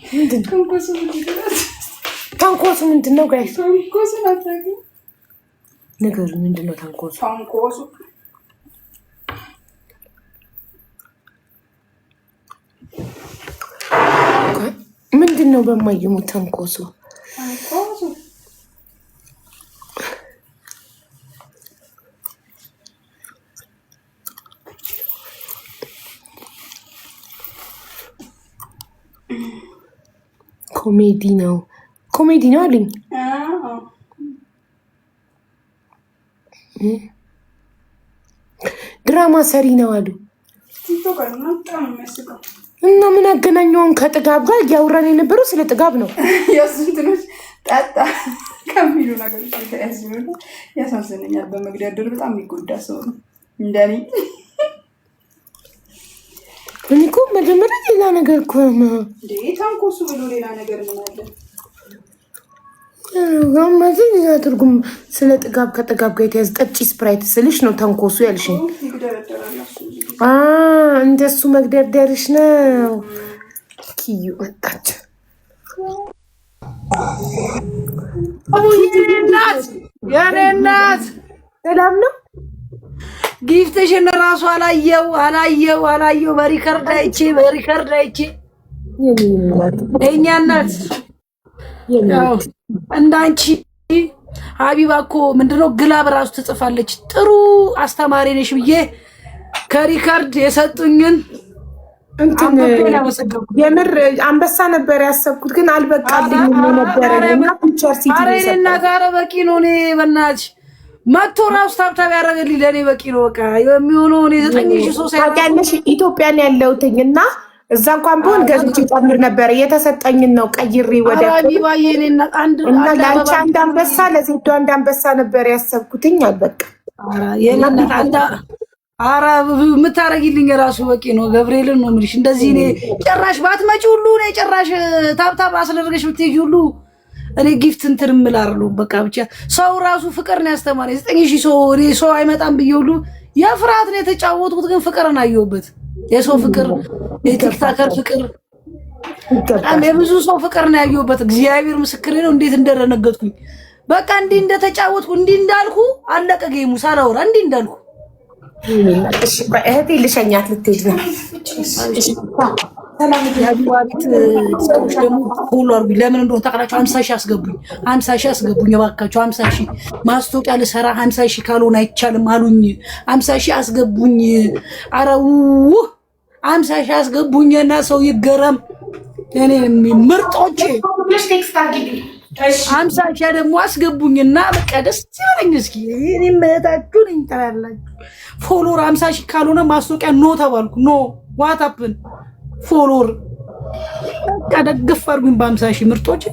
ተንኮሱ ምንድነው ጋይስ? ተንኮሱ አታውቂ? ነገሩ ምንድነው ተንኮሱ? ተንኮሱ ምንድነው? በማየሙ ተንኮሱ ኮሜዲ ነው አሉኝ። ድራማ ሰሪ ነው አሉ። እና ምን አገናኘውን ከጥጋብ ጋር? እያወራን የነበረው ስለ ጥጋብ ነው። የስንትኖች ጠጣ ከሚሉ ነገሮች የተያዙ ያሳዝነኛል። በመግደርደር በጣም የሚጎዳ ሰው ነው እንደኔ። እኔ እኮ መጀመሪያ ሌላ ነገር እኮ ነው ታንኮሱ ብሎ ሌላ ነገር ምን አለ? ጋማዝን ያ ትርጉም ስለ ጥጋብ ከጥጋብ ጋር የተያዘ ጠጪ ስፕራይት ስልሽ ነው ተንኮሱ ያልሽኝ። እንደሱ መግደርደርሽ ነው። ኪዩ ወጣች። የኔ እናት ሰላም ነው። ጊፍትሽን ራሱ አላየው በሪከርድ አይቼ የእኛ እናት እንዳንቺ ሀቢባ እኮ ምንድነው ግላብ ራሱ ትጽፋለች። ጥሩ አስተማሪ ነሽ ብዬ ከሪከርድ የሰጡኝን የምር አንበሳ ነበር ያሰብኩት፣ ግን አልበቃልኝም ነበር። እና ጋር በቂ ነው። እኔ በእናትሽ መቶ ራሱ ታብታብ ያደረገልኝ ለእኔ በቂ ነው። በቃ የሚሆነው እኔ 9,000 ታውቂያለሽ፣ ኢትዮጵያን ያለሁትኝ እና እዛ እንኳን ቢሆን ገዝቼ ጨምር ነበር። የተሰጠኝን ነው ቀይሬ ወደ እና ለአንቺ አንድ አንበሳ ለዜዶ አንድ አንበሳ ነበር ያሰብኩትኝ። አልበቃ ኧረ የምታረጊልኝ ራሱ በቂ ነው። ገብርኤልን ነው የምልሽ። እንደዚህ እኔ ጭራሽ ባትመጪ ሁሉ እኔ ጭራሽ ታብታብ አስደረገሽ ብትሄጂ ሁሉ እኔ ጊፍት እንትን እምላለሁ። በቃ ብቻ ሰው ራሱ ፍቅር ነው ያስተማረኝ። 9,000 ሰው እኔ ሰው አይመጣም ብዬ ሁሉ የፍርሃት ነው የተጫወትኩት፣ ግን ፍቅርን አየሁበት። የሰው ፍቅር፣ የቲክታከር ፍቅር፣ በጣም የብዙ ሰው ፍቅር ነው ያየሁበት። እግዚአብሔር ምስክሬ ነው። እንዴት እንደደነገጥኩኝ በቃ እንዲህ እንደተጫወትኩ እንዲህ እንዳልኩ አለቀ ጌሙ ሳላወራ እንዲህ እንዳልኩ። እህቴ ልሸኛት ልትሄድ ነው። የሀቢባ ቤት ሰዎች ደግሞ ሁሉ አርጉኝ። ለምን እንደሆነ ታውቃላችሁ? 50,000 አስገቡኝ። 50,000 አስገቡኝ እባካችሁ። 50,000 ማስታወቂያ ልሰራ 50,000 ካልሆነ አይቻልም አሉኝ። 50,000 አስገቡኝ። አረው 50,000 አስገቡኝ እና ሰው ይገረም። እኔ ምርጦቼ 50,000 ደግሞ አስገቡኝና በቃ ደስ ይበለኝ። እስኪ እኔ መታችሁ ነኝ ታላላችሁ። ፎሎወር 50,000 ካልሆነ ማስታወቂያ ኖ ተባልኩ። ኖ ዋት አፕን ፎሎወር በቃ ደግፍ አድርጉኝ በ50,000 ምርጦች።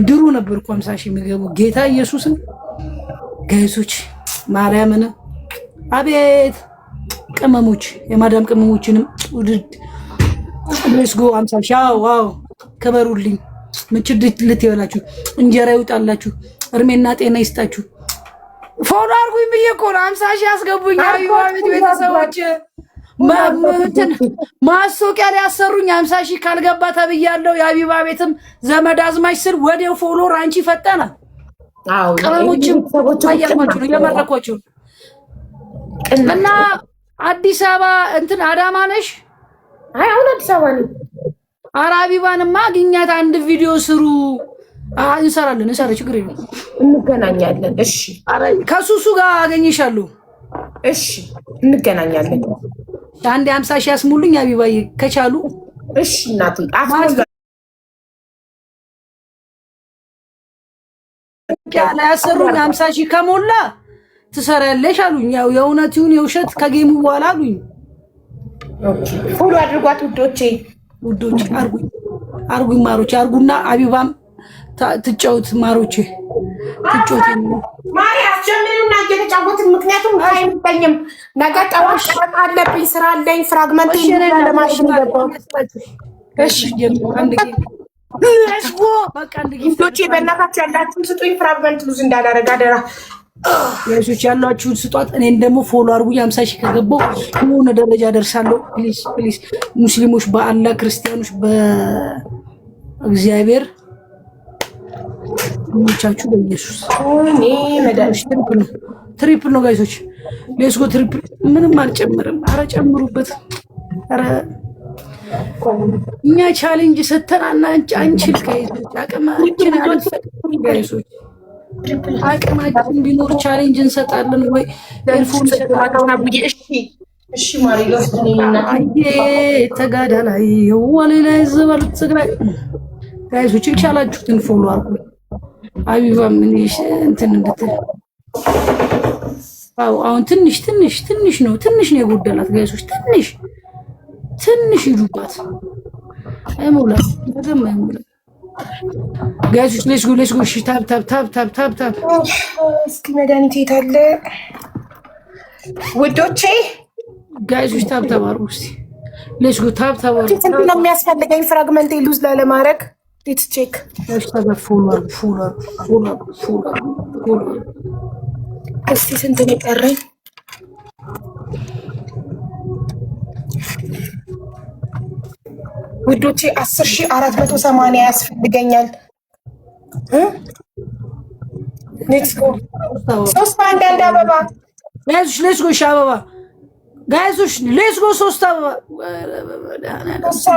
ድሮ ነበርኩ 50,000 የሚገቡ ጌታ ኢየሱስን ጋይሶች ማርያምን አቤት ቅመሞች የማዳም ቅመሞችንም ውድድ ለስጎ 50,000 ዋው ከበሩልኝ። ምችድት ልትይላችሁ እንጀራ ይውጣላችሁ፣ እርሜና ጤና ይስጣችሁ። ፎሎ አድርጉኝ ብዬ እኮ ነው 50,000 አስገቡኝ። ሀቢባ ቤት ቤተሰቦች ማስታወቂያ ላይ ያሰሩኝ 50,000 ካልገባ ተብያለሁ። የሀቢባ ቤትም ዘመድ አዝማች ስል ወዲያው ፎሎወር አንቺ ፈጠና። አዎ ቅመሞችም ታያማችሁ ነው የመረኳችሁ። እና አዲስ አበባ እንትን አዳማ ነሽ? አይ አሁን አዲስ አበባ ነኝ። ኧረ ሀቢባንማ አግኛት፣ አንድ ቪዲዮ ስሩ። እንሰራለን፣ ችግር የለም እንገናኛለን። እሺ ከሱሱ ጋር አገኝሻለሁ። እሺ እንገናኛለን። አንዴ 50,000 ያስሙልኝ ሀቢባዬ ከቻሉ። እሺ እናቴ ያሰሩኝ 50,000 ከሞላ ትሰራለሽ አሉኝ። ያው የእውነት ይሁን የውሸት ከጌሙ በኋላ አሉኝ። ኦኬ ፎሎ አድርጓት ውዶቼ አርጉኝ ማሮቼ አርጉና ሀቢባም ትጫወት ማሮቼ ትጫወት ማርያም ጀምሩና እየተጫወትን። ምክንያቱም አይምጠኝም ነገ ጠዋት አለብኝ ስራ አለኝ። ፍራግመንት ለማሽን ገባው። እሺ አንድ ለስጎ በቃ አንድ ጊፍቶቼ በእናታችሁ ያላችሁን ስጡኝ። ፍራግመንት ሉዝ እንዳላረጋ አደራ። የሱች ያላችሁን ስጧት። እኔን ደግሞ ፎሎ አርጉኝ። 50,000 ከገባው የሆነ ደረጃ ደርሳለሁ። ፕሊዝ ሙስሊሞች በአላህ ክርስቲያኖች እግዚአብሔር ሙቻችሁ በኢየሱስ እኔ መዳሽ ትሪፕል ነው ጋይሶች። ሌስጎ ትሪፕል ምንም አልጨምርም። አረ ጨምሩበት። አረ እኛ ቻሌንጅ ሰተናና አንችል ጋይሶች። አቅማችን ቢኖር ቻሌንጅ እንሰጣለን ወይ ኤርፎን እሺ ማሪሎስ ተጋዳላይ ወሌላ ዘበል ትግራይ ጋይሶች ይቻላችሁትን ፎሎ አርጉ። አቢባ ምን እንትን እንድትል አሁን ትንሽ ነው የጎደላት ጋይሶች። ትንሽ ይዱባት አይሞላ በደም አይሞላ ጋይሶች። ሌትስ ጎ እሺ ታብ እስኪ መድኃኒት የት አለ ውዶቼ? ጋይሶች ታብ አርጉ እስቲ። ሌትስ ጎ ታብ አርጉ። ስንት ነው የሚያስፈልገኝ ፍራግመንት ሉዝ ላለማድረግ? ሌትስ ቼክ። ፎሎ እስቲ ስንት ነው የቀረኝ? ውዶቼ 10,480 ያስፈልገኛል። ሌትስ ጎ 3 አንዳንድ አበባ ጋይሶች። ሌትስ ጎ አበባ ጋይሶች። ሌትስ ጎ 3 አበባ 3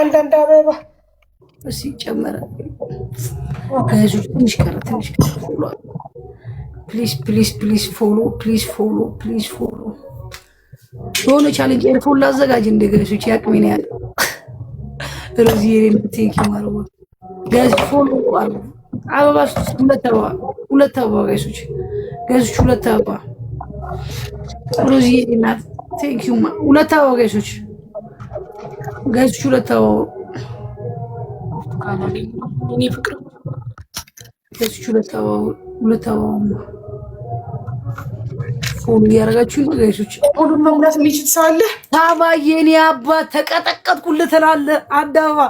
አንዳንድ አበባ እሺ ጨመረ ጋይሶች። ትንሽ ቀረ። ፕሊዝ ፎሎ የሆነ ቻሌንጅ ኤርፎን ላዘጋጅ እንደ ጋይሶች። ያቅሜን ያለ ሮዚ ቴንኪ ማረው ጋይስ ፎሎ አሉ። አበባ ሁለት አበባ ጋይሶች 2 አበባ ሮዚ እናት ቴንኪ ማ 2 አበባ ጋይሶች 2 አበባ እኔ ፍቅር ጋይሶች 2 አበባ ፎሎ ያረጋችሁ ነው ጋይሶች። ሁሉም መሙላት የሚችል ሰው አለ? ታባዬ እኔ አባት ተቀጠቀጥኩልህ ትላለህ። አንድ አበባ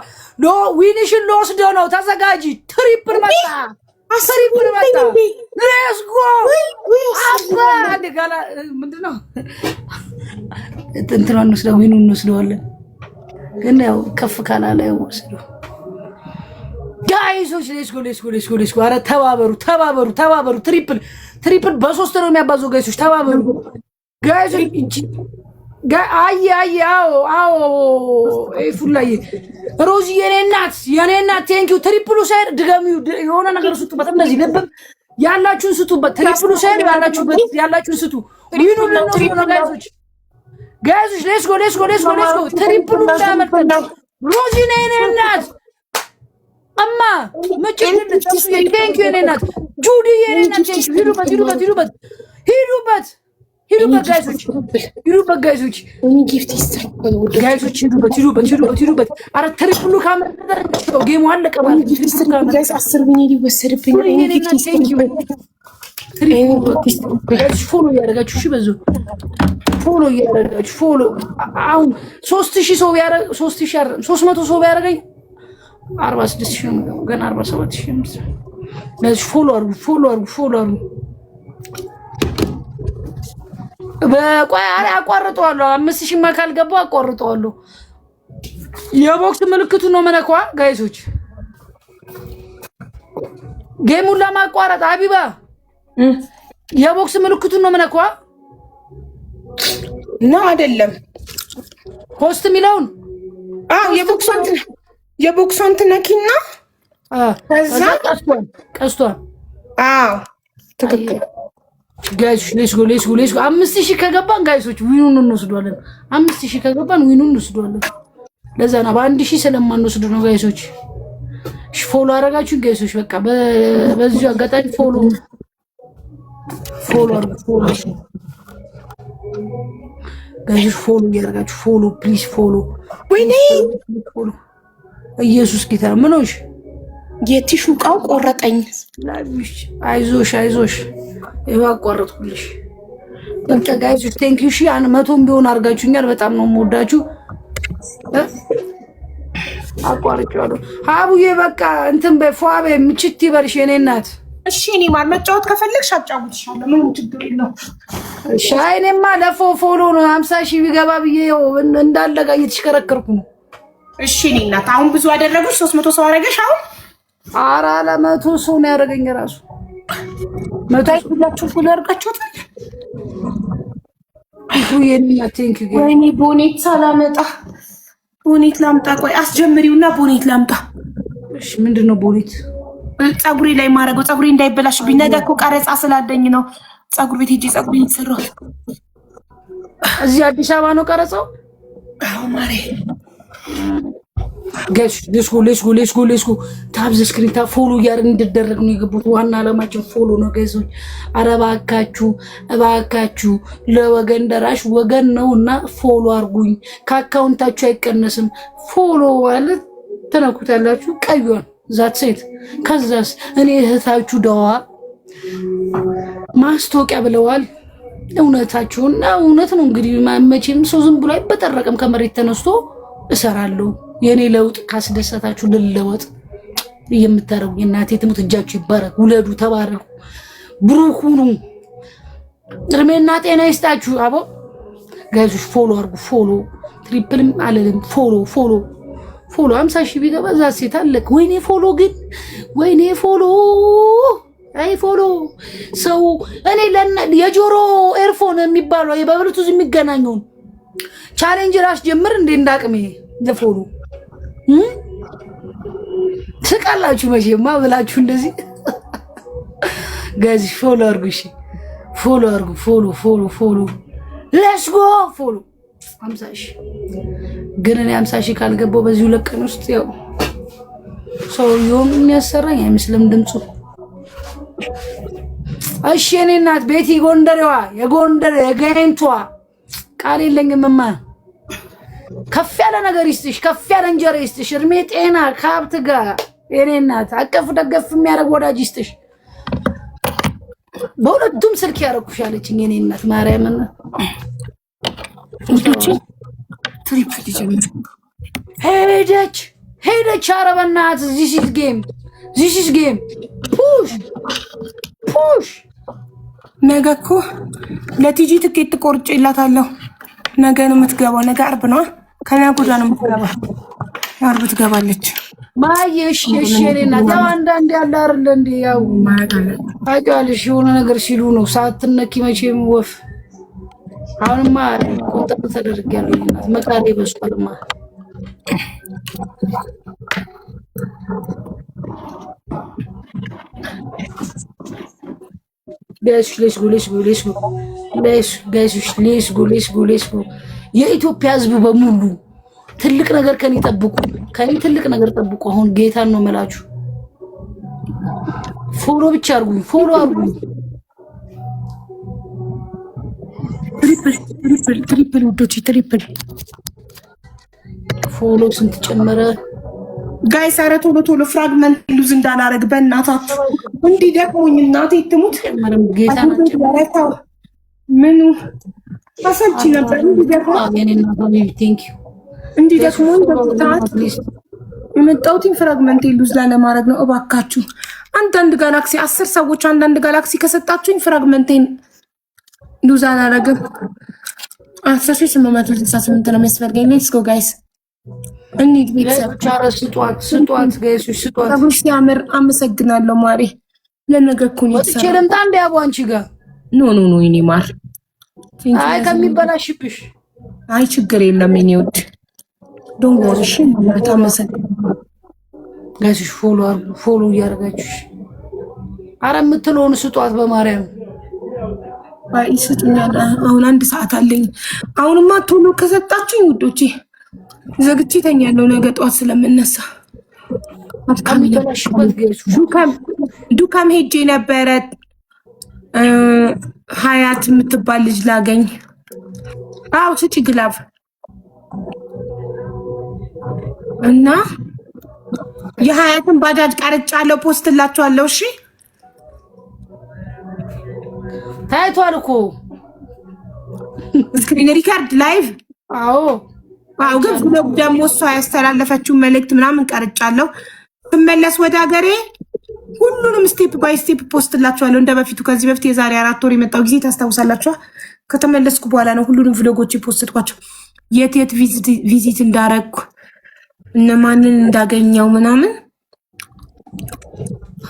ዊንሽን ልወስደው ነው። ተዘጋጂ። ትሪፕል መጣ። ሌትስ ጎ አባ ደጋላ ምንድነው እንትናን እንወስደው ዊኑን እንወስደዋለን። ግን ያው ከፍ ካላለ ያው ወስደው ጋይሶች። ሌትስ ጎ አረ ተባበሩ። ትሪፕል በ3 ነው የሚያባዘው ጋይሶች። ተባበሩ ጋይሶች። አዎ ፉላይ ሮዚ የኔ እናት ቴንኪው። ትሪፕሉ ሳይድ ድገሚው። የሆነ ነገር ስጡበት። እንደዚህ ልብ ያላችሁን ስጡበት። ትሪፕሉ ሳይድ ያላችሁን ስጡ። ይኑን ነው ጋይሶች። ሌትስ ጎ ትሪፕሉ እንዳመጣ ሮዚ የኔ እናት እማ መጨረሻ ቴንኪው የኔ እናት ጁዲ የኔ እናት ቴንኪው። ሂዱበት ጋይሶች ሂዱበት። አረ ትሪፕሉ ካመጣው ጌሙ አለቀ ማለት ጋይስ 10 ሚኒት ይወሰድብኝ። ፎሎ እያደረጋችሁ እሺ፣ በዙ ፎሎ እያደረጋችሁ ፎሎ። አሁን 3000 ሰው 300 ሰው ቢያደርገኝ 46,000 ነው። ገና 47,000 ነው። ለዚህ ፎሎ አርጉ። በቆይ አቋርጠዋለሁ። 5,000 ማካል ገባ አቋርጠዋለሁ። የቦክስ ምልክቱ ነው መነኳ ጋይሶች። ጌሙን ለማቋረጥ አቢባ የቦክስ ምልክቱ ነው መነኳ ነው አይደለም? ሆስት ሚለውን የቦክሷን ትነኪና ከዛ ቀስቷን ትክክል ጋይሶች። ሌትስ ጎ 5,000 ከገባን ጋይሶች ዊኑን እንወስዷለን። 5,000 ከገባን ዊኑን እንወስዷለን። ለዛ ነው በ1,000 ስለማንወስድ ነው ጋይሶች። ፎሎ አረጋችሁ ጋይሶች። በቃ በዚህ አጋጣሚ ፎሎ ጋይሶች ፎሎ ያረጋችሁ ፕሊዝ ፎሎ። ወይኔ ኢየሱስ ጌታ ምን ሆንሽ? የቲሹ ቃው ቆረጠኝ። አይዞሽ ይሄው አቋረጥኩልሽ። በቃ ጋይሶች ቴንክ ዩ። ሺ 100 ቢሆን አድርጋችሁኛል። በጣም ነው የምወዳችሁ። አቋርጫለሁ። ሀቡዬ በቃ እንትን በፏበ ምችት ይበልሽ የኔ እናት። እሺ እኔ ማር መጫወት ከፈለግሽ አጫውትሻለሁ። ምንም ችግር የለውም። እሺ እኔማ ለፎሎ ነው 50,000 ቢገባ ብዬ እንዳለ ጋር እየተሽከረከርኩ ነው። እሺ እኔ እናት አሁን ብዙ አደረጉሽ 300 ሰው አረገሽ አሁን ኧረ ለመቶ ሰው ነው ያደረገኝ ራሱ መቶ ሁላችሁ ፉል አድርጋችሁታል የኔና ቴንክ ዩ ወይኔ ቦኔት ሳላመጣ ቦኔት ላምጣ ቆይ አስጀምሪውና ቦኔት ላምጣ እሺ ምንድነው ቦኔት ፀጉሬ ላይ ማረገው ፀጉሬ እንዳይበላሽብኝ ነገ እኮ ቀረጻ ስላለኝ ነው ፀጉር ቤት ሄጄ ፀጉሬን ይሰራው እዚህ አዲስ አበባ ነው ቀረጻው አዎ ማሬ ጋይስ ሌትስ ጎ ታብዝ ስክሪን ታ ፎሎ ያርን እንድደረግ ነው የገቡት ዋና አላማቸው ፎሎ ነው ጋይሶች እባካችሁ ለወገን ደራሽ ወገን ነውና ፎሎ አርጉኝ ከአካውንታችሁ አይቀነስም ፎሎ ማለት ተነኩታላችሁ ቀዩን ዛት ሴት ከዛስ እኔ እህታችሁ ደዋ ማስታወቂያ ብለዋል እውነታችሁና እውነት ነው እንግዲህ መቼም ሰው ዝም ብሎ አይበጠረቅም ከመሬት ተነስቶ እሰራለሁ የኔ ለውጥ ካስደሰታችሁ ልለወጥ የምታረጉ እናቴ ትሙት እጃችሁ ይባረክ ውለዱ ተባረኩ ብሩክ ሁኑ እድሜና ጤና ይስጣችሁ አቦ ጋይሶች ፎሎ አርጉ ፎሎ ትሪፕልም አለለም ፎሎ 50 ሺህ ቢገባ እዛ ሴት አለቅ ወይኔ ፎሎ ግን ወይኔ ፎሎ አይ ፎሎ ሰው እኔ የጆሮ ኤርፎን የሚባለው በብሉቱዝ የሚገናኘው ቻሌንጅ ራስ ጀምር እንደ እንዳቅሜ ለፎሎ ትቃላችሁ መቼማ ብላችሁ እንደዚህ ጋይስ ፎሎ አርጉ እሺ ፎሎ አርጉ ፎሎ ሌትስ ጎ ፎሎ 50 ሺህ ግን እኔ 50 ሺህ ካልገባው በዚህ ሁለት ቀን ውስጥ ያው ሰውየውም የሚያሰራኝ አይመስልም ድምፁ እሺ እኔ እናት ቤቲ ጎንደሬዋ የጎንደር የጋይንቷ ቃል የለኝምማ ከፍ ያለ ነገር ይስጥሽ ከፍ ያለ እንጀራ ይስጥሽ እድሜ ጤና ከሀብት ጋር የኔ እናት አቀፍ ደገፍ የሚያደርግ ወዳጅ ይስጥሽ በሁለቱም ስልክ ያረኩሽ አለችኝ የኔ እናት ማርያምን እንዴት ትሪፕል ጀምር ሄደች ኧረ በእናትህ this is game ፑሽ ነገ እኮ ለቲጂ ትኬት ቆርጬላታለሁ ነገ ነው የምትገባው ነገ ዓርብ ነው ከነገ ወዲያ ነው የምትገባው ዓርብ ትገባለች ማየሽ የኔና ያው አንዳንዴ ያለ አይደል እንዴ ያው ታውቂዋለሽ የሆነ ነገር ሲሉ ነው ሳትነኪ መቼም ወፍ አሁንማ ቁጥጥ ተደርጊያለሁ እናት መቃሌ በስቋልማ ሌትስ ጎ የኢትዮጵያ ሕዝብ በሙሉ ትልቅ ነገር ከኔ ጠብቁ ትልቅ ነገር ጠብቁ አሁን ጌታን ነው መላችሁ ፎሎ ብቻ አርጉኝ ትሪፕል ውዶች ትሪፕል ፎሎ ስንት ጨመረ ጋይስ ኧረ ቶሎ ፍራግመንት ሉዝ እንዳላረግ በእናታችሁ እንዲህ ደክሞኝ እናቴ ትሙት ምኑ አሰልቺ ነበር እንዲህ ደክሞኝ የመጣሁትን ፍራግመንት ሉዝ ላለማድረግ ነው እባካችሁ አንዳንድ ጋላክሲ 10 ሰዎች አንዳንድ ጋላክሲ ከሰጣችሁኝ ፍራግመንቴን ሉዝ አላረግም 10868 ነው የሚያስፈልገኝ ሌትስ ጎ ጋይስ እንሂድ ቤተሰብ ስጧት ጋይሶች ስጧት ሲያምር አመሰግናለሁ ማሬ ለነገ እኮ ነው ወጥቼ ልምጣ እንደ አቡ አንቺ ጋር ኖ የኔ ማር አይ ከሚበላሽብሽ አይ ችግር የለም የኔ ውድ ዶንት ወሪ እሺ አመሰግናለሁ ጋይሶች ፎሎ እያደረጋችሁ አረ የምትለውን ስጧት በማርያም አይ ስጡኛል አሁን 1 ሰዓት አለኝ አሁንማ ቶሎ ከሰጣችሁኝ ውዶቼ ዘግቼ ተኛለሁ ነገ ጧት ስለምነሳ ዱካም ሄጄ ነበረ ሀያት የምትባል ልጅ ላገኝ አው ስጪ ግላብ እና የሀያትን ባጃጅ ቀርጫለሁ ፖስትላችኋለሁ እሺ ታይቷል እኮ ስክሪን ሪካርድ ላይቭ አዎ ግን ደግሞ እሷ ያስተላለፈችውን መልእክት ምናምን ቀርጫለሁ ስመለስ ወደ ሀገሬ ሁሉንም ስቴፕ ባይ ስቴፕ ፖስትላችኋለሁ እንደበፊቱ ከዚህ በፊት የዛሬ 4 ወር የመጣው ጊዜ ታስታውሳላችሁ ከተመለስኩ በኋላ ነው ሁሉንም ቪሎጎች ፖስትኳቸው የት ቪዚት እንዳረኩ እነማንን እንዳገኘው ምናምን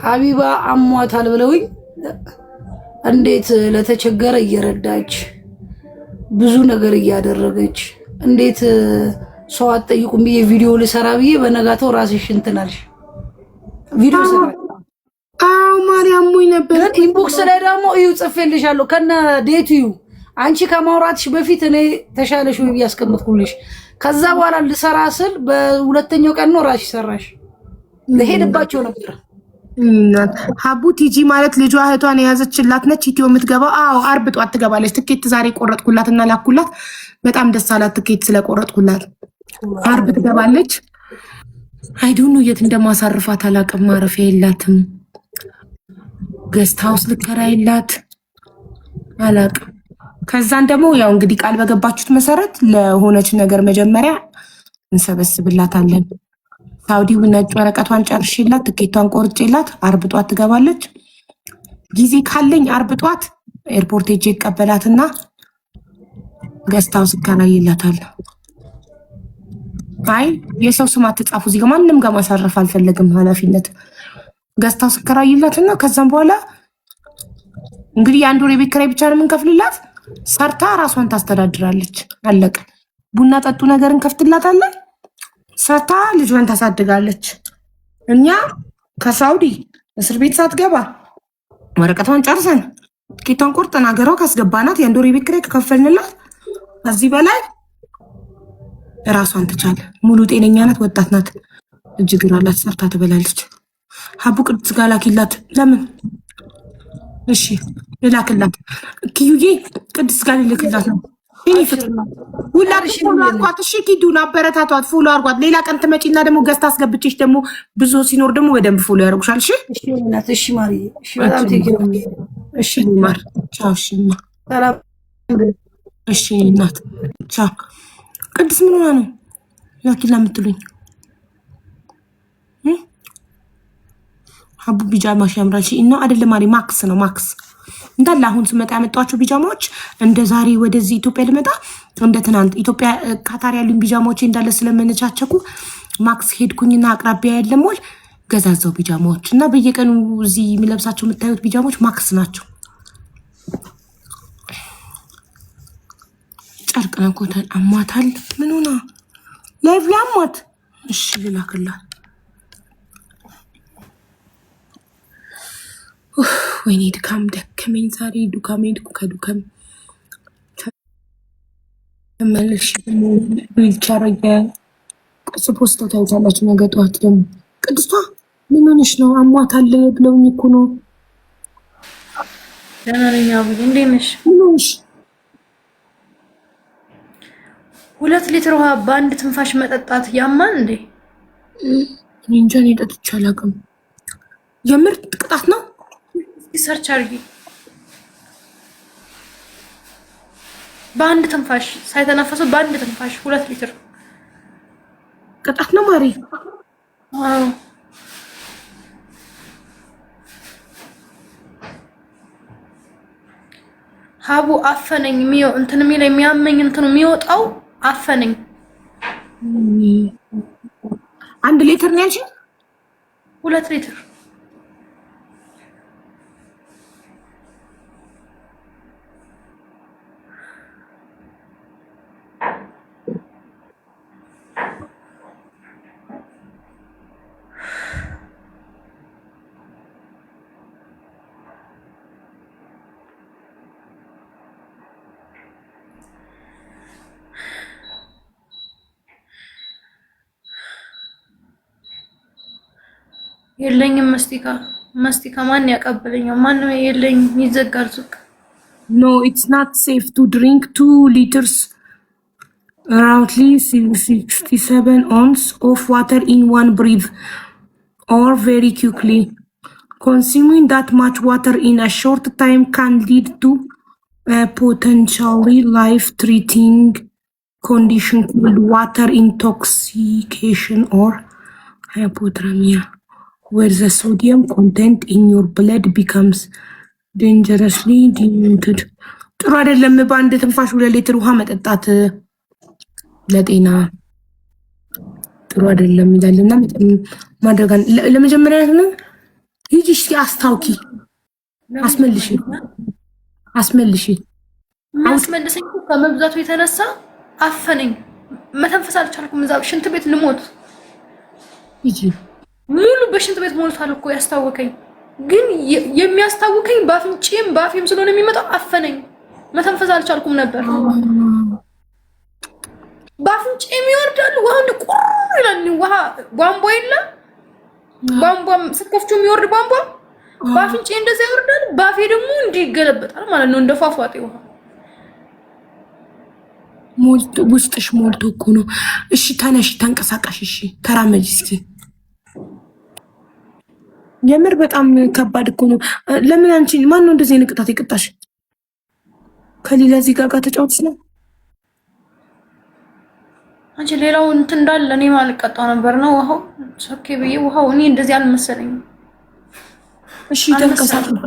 ሀቢባ አሟታል ብለውኝ እንዴት ለተቸገረ እየረዳች ብዙ ነገር እያደረገች እንዴት ሰው አትጠይቁም ብዬ ቪዲዮ ልሰራ ብዬ በነጋታው ራስሽ እንትን አልሽ። ቪዲዮ ሰራ። አዎ ማርያም ሙይ ነበር። ኢንቦክስ ላይ ደግሞ እዩ ጽፌልሻለሁ ከነ ዴቱ እዩ አንቺ ከማውራትሽ በፊት እኔ ተሻለሽ ወይ ያስቀምጥኩልሽ። ከዛ በኋላ ልሰራ ስል በሁለተኛው ቀን ነው ራስሽ ሰራሽ። ለሄድባቸው ነበር። ሀቡ ቲጂ ማለት ልጇ እህቷን የያዘችላት ነች። ኢትዮ የምትገባው አዎ አርብ ጧት ትገባለች። ትኬት ዛሬ ቆረጥኩላት እና ላኩላት። በጣም ደስ አላት ትኬት ስለቆረጥኩላት። አርብ ትገባለች። አይዶኑ የት እንደማሳርፋት አላውቅም። ማረፊያ የላትም። ገስት ሃውስ ልከራይላት አላውቅም። ከዛን ደግሞ ያው እንግዲህ ቃል በገባችሁት መሰረት ለሆነች ነገር መጀመሪያ እንሰበስብላታለን። ሳውዲው ነጭ ወረቀቷን ጨርሽላት ትኬቷን ቆርጬላት አርብ ጧት ትገባለች። ጊዜ ካለኝ አርብ ጧት ኤርፖርት ሄጄ ይቀበላትና ገስት ሃውስ እከራይላታለሁ። አይ የሰው ስም አትጻፉ እዚህ ጋር ማንንም ጋር ማሳረፍ አልፈለግም ኃላፊነት። ገስት ሃውስ እከራይላትና ከዛም በኋላ እንግዲህ የአንድ ወር የቤት ኪራይ ብቻ ነው የምንከፍልላት። ሰርታ ራሷን ታስተዳድራለች። አለቀ። ቡና ጠጡ ነገር እንከፍትላታለን። ሰርታ ልጇን ታሳድጋለች። እኛ ከሳውዲ እስር ቤት ሳትገባ ወረቀቷን ጨርሰን ትኬቷን ቆርጠን ሀገሯ ካስገባናት የአንድ ወር የቤት ኪራይ ከከፈልንላት ከዚህ በላይ ራሷን ትቻል። ሙሉ ጤነኛ ናት፣ ወጣት ናት፣ እጅግር አላት፣ ሰርታ ትበላለች። ሀቡ ቅዱስ ጋር ላኪላት። ለምን? እሺ ልላክላት። ኪዩዬ ቅዱስ ጋር ልልክላት ነው። ሁላችሁ ፎሎ አርጓት። እሺ ኪዱን አበረታቷት፣ ፎሎ አርጓት። ሌላ ቀን ትመጪና ደግሞ ገዝታ አስገብቼሽ ደግሞ ብዙ ሲኖር ደግሞ በደንብ ፎሎ ያደርጉሻል። እሺ እሺ ማሪ፣ እሺ በጣም ቴንኪው። እሺ ማር፣ ቻው። እሺ ሰላም። እሺ እናት፣ ቻው። ቅዱስ ምን ሆና ነው ላኪላ የምትሉኝ? ሀቡ ቢጃማሽ ያምራል እና አይደለም ማሪ፣ ማክስ ነው ማክስ እንዳለ አሁን ስመጣ ያመጣኋቸው ቢጃማዎች እንደ ዛሬ ወደዚህ ኢትዮጵያ ልመጣ እንደ ትናንት ኢትዮጵያ ካታር ያሉኝ ቢጃማዎች እንዳለ ስለመነቻቸኩ ማክስ ሄድኩኝና አቅራቢያ ያለም ሞል ገዛዛው ቢጃማዎች እና በየቀኑ እዚህ የሚለብሳቸው የምታዩት ቢጃማዎች ማክስ ናቸው። ጨርቅ ነው ኮተን። አሟታል። ምን ሆና ላይቭ ላይ አሟት። እሺ ልላክላት። ወይኔ ድካም ደከመኝ ዛሬ። ዱካሜ ከዱካም ተመልሽ ዊልቸር ቅጽ ፖስታ ታይታላችሁ። ነገ ጠዋት ደግሞ ቅድስቷ ምን ሆነሽ ነው? አሟታል ብለውኝ እኮ ነው። ደህና ነኝ አቡዬ፣ እንዴት ነሽ? ምን ሆነሽ? 2 ሊትር ውሃ በአንድ ትንፋሽ መጠጣት ያማን እንዴ? እንጃ እኔ ጠጥቼ አላውቅም። የምር ቅጣት ነው። ሰርች አድርጊ። በአንድ ትንፋሽ ሳይተነፈሱ በአንድ ትንፋሽ 2 ሊትር ቅጣት ነው ማሪ። አዎ ሀቡ አፈነኝ። እንትን የሚለኝ የሚያመኝ እንትኑ የሚወጣው አፈነኝ። 1 ሊትር ነው ያልሽኝ? 2 ሊትር የለኝም። መስቲካ ማን ያቀበለኛል? ማንም የለኝም። ይዘጋል ሱቅ። No, it's not safe to drink 2 liters roughly 67 ounces of water in one breath or very quickly. Consuming that much water in a short time can lead to a potentially life-threatening condition called water intoxication or hypothermia, where the sodium content in your blood becomes dangerously diluted. ጥሩ አይደለም። በአንድ ትንፋሽ 2 ሊትር ውሃ መጠጣት ለጤና ጥሩ አይደለም ይላልና ማድረግ ለመጀመሪያ ነው። ሂጂ እስኪ አስታውቂ፣ አስመልሺ። የሚያስመልሰኝ ከመብዛቱ የተነሳ አፈነኝ። መተንፈስ አልቻልኩም። እዛ ሽንት ቤት ልሞት ሂጂ። ሙሉ በሽንት ቤት ሞልቷል እኮ ያስታወከኝ። ግን የሚያስታውከኝ ባፍንጬም ባፌም ስለሆነ የሚመጣው አፈነኝ። መተንፈስ አልቻልኩም ነበር። ባፍንጬም ይወርዳል። ውሃ ቁር ይላል። ውሃ ቧንቧ የለም። ቧንቧም ስከፍቹ የሚወርድ ቧንቧ ባፍንጬ እንደዛ ይወርዳል። ባፌ ደግሞ እንዲህ ይገለበጣል ማለት ነው፣ እንደ ፏፏቴ ውሃ ሞልቶ ውስጥሽ ሞልቶ እኮ ነው። እሺ ተነሽ፣ ተንቀሳቀሽ። እሺ ተራመጂ እስኪ። የምር በጣም ከባድ እኮ ነው። ለምን አንቺ ማን ነው እንደዚህ ንቅጣት የቀጣሽ? ከሌላ እዚህ ጋር ተጫውተሽ ነው አንቺ። ሌላው እንትን እንዳለ እኔ ማልቀጣው ነበር ነው ውሃው ሶኬ ብዬ ውሃው እኔ እንደዚህ አልመሰለኝም። እሺ ተንቀሳቀሽ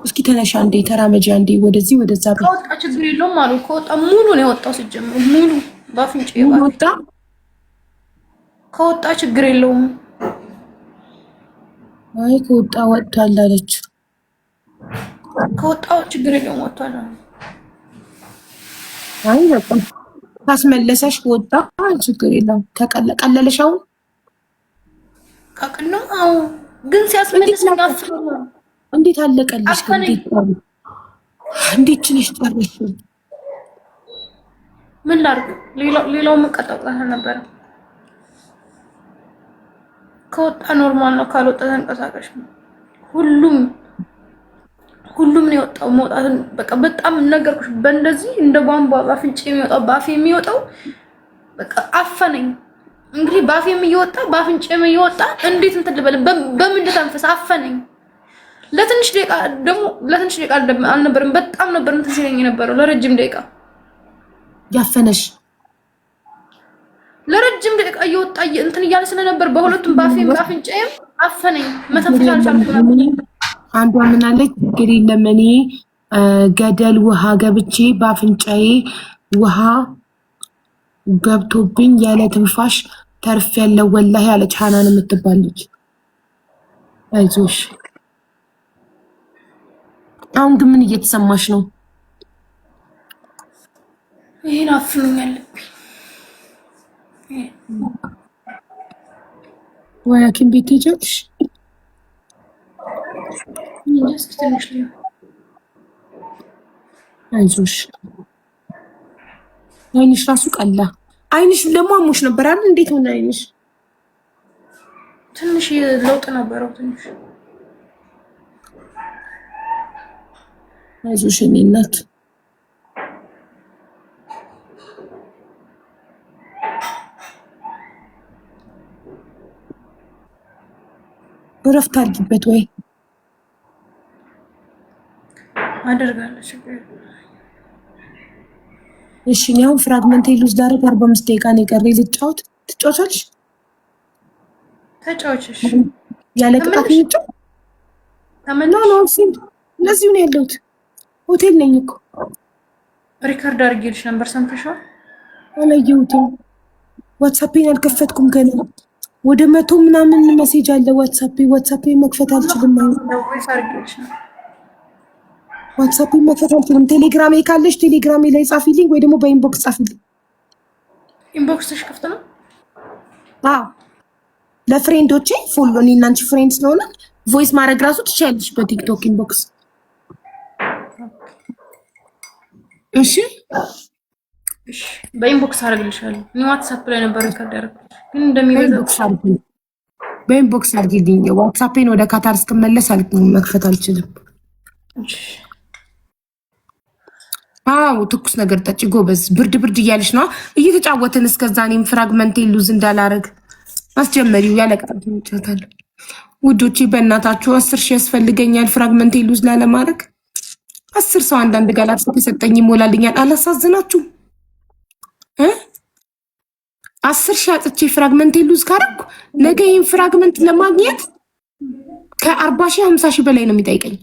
እስኪ ተነሽ፣ አንዴ ተራመጂ፣ አንዴ ወደዚህ ወደዛ። ከወጣ ችግር የለውም አሉ። ከወጣ ሙሉ ነው የወጣው። ሲጀምር ሙሉ ባፍንጬ ወጣ። ከወጣ ችግር የለውም። አይ ከወጣ ወጥቷል አለች። ከወጣ ችግር የለውም ወጥቷል። አይ በቃ ታስመለሰሽ ከወጣ ችግር የለውም። ቀለለሽ አሁን ካቅነው። አዎ ግን ሲያስመልሰኝ አፍሮ እንዴት አለቀልሽ? እንዴት ችለሽ ጨረሽ? ምን ላድርግ? ሌላው መቀጣጣት ነበር። ከወጣ ኖርማል ነው፣ ካልወጣ ተንቀሳቀሽ ነው። ሁሉም ነው የወጣው። መውጣትን በቃ በጣም ነገርኩሽ። በእንደዚህ እንደ ቧንቧ ባፍንጬ የሚወጣው ባፌ የሚወጣው በቃ አፈነኝ። እንግዲህ ባፌም እየወጣ ባፍንጬም እየወጣ እንዴት እንትን ልበል? በምን ልተንፈስ? አፈነኝ። ለትንሽ ደቂቃ አልነበረም፣ በጣም ነበር እንትን ሲለኝ የነበረው። ለረጅም ደቂቃ ያፈነሽ፣ ለረጅም ደቂቃ እየወጣ እንትን እያለ ስለነበር በሁለቱም ባፌም ባፍንጬም አፈነኝ። መተንፈስ አልቻልኩም ነበር። አንዷ ምን አለች? ችግር የለም እኔ ገደል ውሃ ገብቼ ባፍንጫዬ ውሃ ገብቶብኝ ያለ ትንፋሽ ተርፍ ያለው ወላሂ አለች። ሐናን የምትባለች አይዞሽ። አሁን ግን ምን እየተሰማሽ ነው? ይሄን አፍኑኛል። ወይ ሐኪም ቤት ሄጃለሽ? አይዞሽ። አይንሽ ራሱ ቀላ። አይንሽ ደግሞ አሞሽ ነበር አይደል? እንዴት ሆነ አይንሽ? ትንሽ ለውጥ ነበረው። ትንሽ አይዞሽ የኔ እናት። እረፍት አድርጊበት ወይ አደርጋለሁ። እሺ ነው ፍራግመንት ሉዝ ዳረግ 45 ደቂቃ ነው የቀረኝ። ልጫወት። ትጫወቻለሽ? ተጫወችሽ። ያለ ቅጣት ነው። ተመለሽ። ለዚሁ ነው ያለሁት። ሆቴል ነኝ እኮ። ሪካርድ አድርጌልሽ ነበር፣ ሰምተሻል? አላየሁትም። ዋትስአፔን አልከፈትኩም ገና። ወደ 100 ምናምን ሜሴጅ አለ ዋትስአፔ መክፈት አልችልም ነው። ዋትስአፕ መክፈት አልችልም። ቴሌግራሜ ካለሽ ቴሌግራሜ ላይ ጻፊልኝ ወይ ደግሞ በኢንቦክስ ጻፊልኝ። ኢንቦክስሽ ክፍት ነው? አዎ ለፍሬንዶቼ ፎሎ እኔ እና አንቺ ፍሬንድ ስለሆነ ቮይስ ማድረግ ራሱ ትችያለሽ በቲክቶክ ኢንቦክስ። እሺ በኢንቦክስ አደርግልሻለሁ። እኔ ዋትስአፕ ላይ ነበር ሪከርድ ያደረኩት ግን እንደሚበዛው በኢንቦክስ አድርጊልኝ። ዋትስአፔን ወደ ካታር እስክመለስ መክፈት አልችልም። አዎ ትኩስ ነገር ጠጪ ጎበዝ። ብርድ እያለሽ ነው። እየተጫወትን እስከዛ እኔም ፍራግመንቴ ሉዝ እንዳላረግ አስጀመሪው። ያለቀጣት እንጫታለሁ ውዶቼ። በእናታችሁ 10 ሺህ ያስፈልገኛል ፍራግመንቴ ሉዝ ላለማድረግ። 10 ሰው አንዳንድ ጋላት ተሰጠኝ ይሞላልኛል። አላሳዝናችሁም? 10 ሺህ አጥቼ ፍራግመንቴ ሉዝ ካረኩ ነገ ይህን ፍራግመንት ለማግኘት ከ40 ሺህ 50 ሺህ በላይ ነው የሚጠይቀኝ።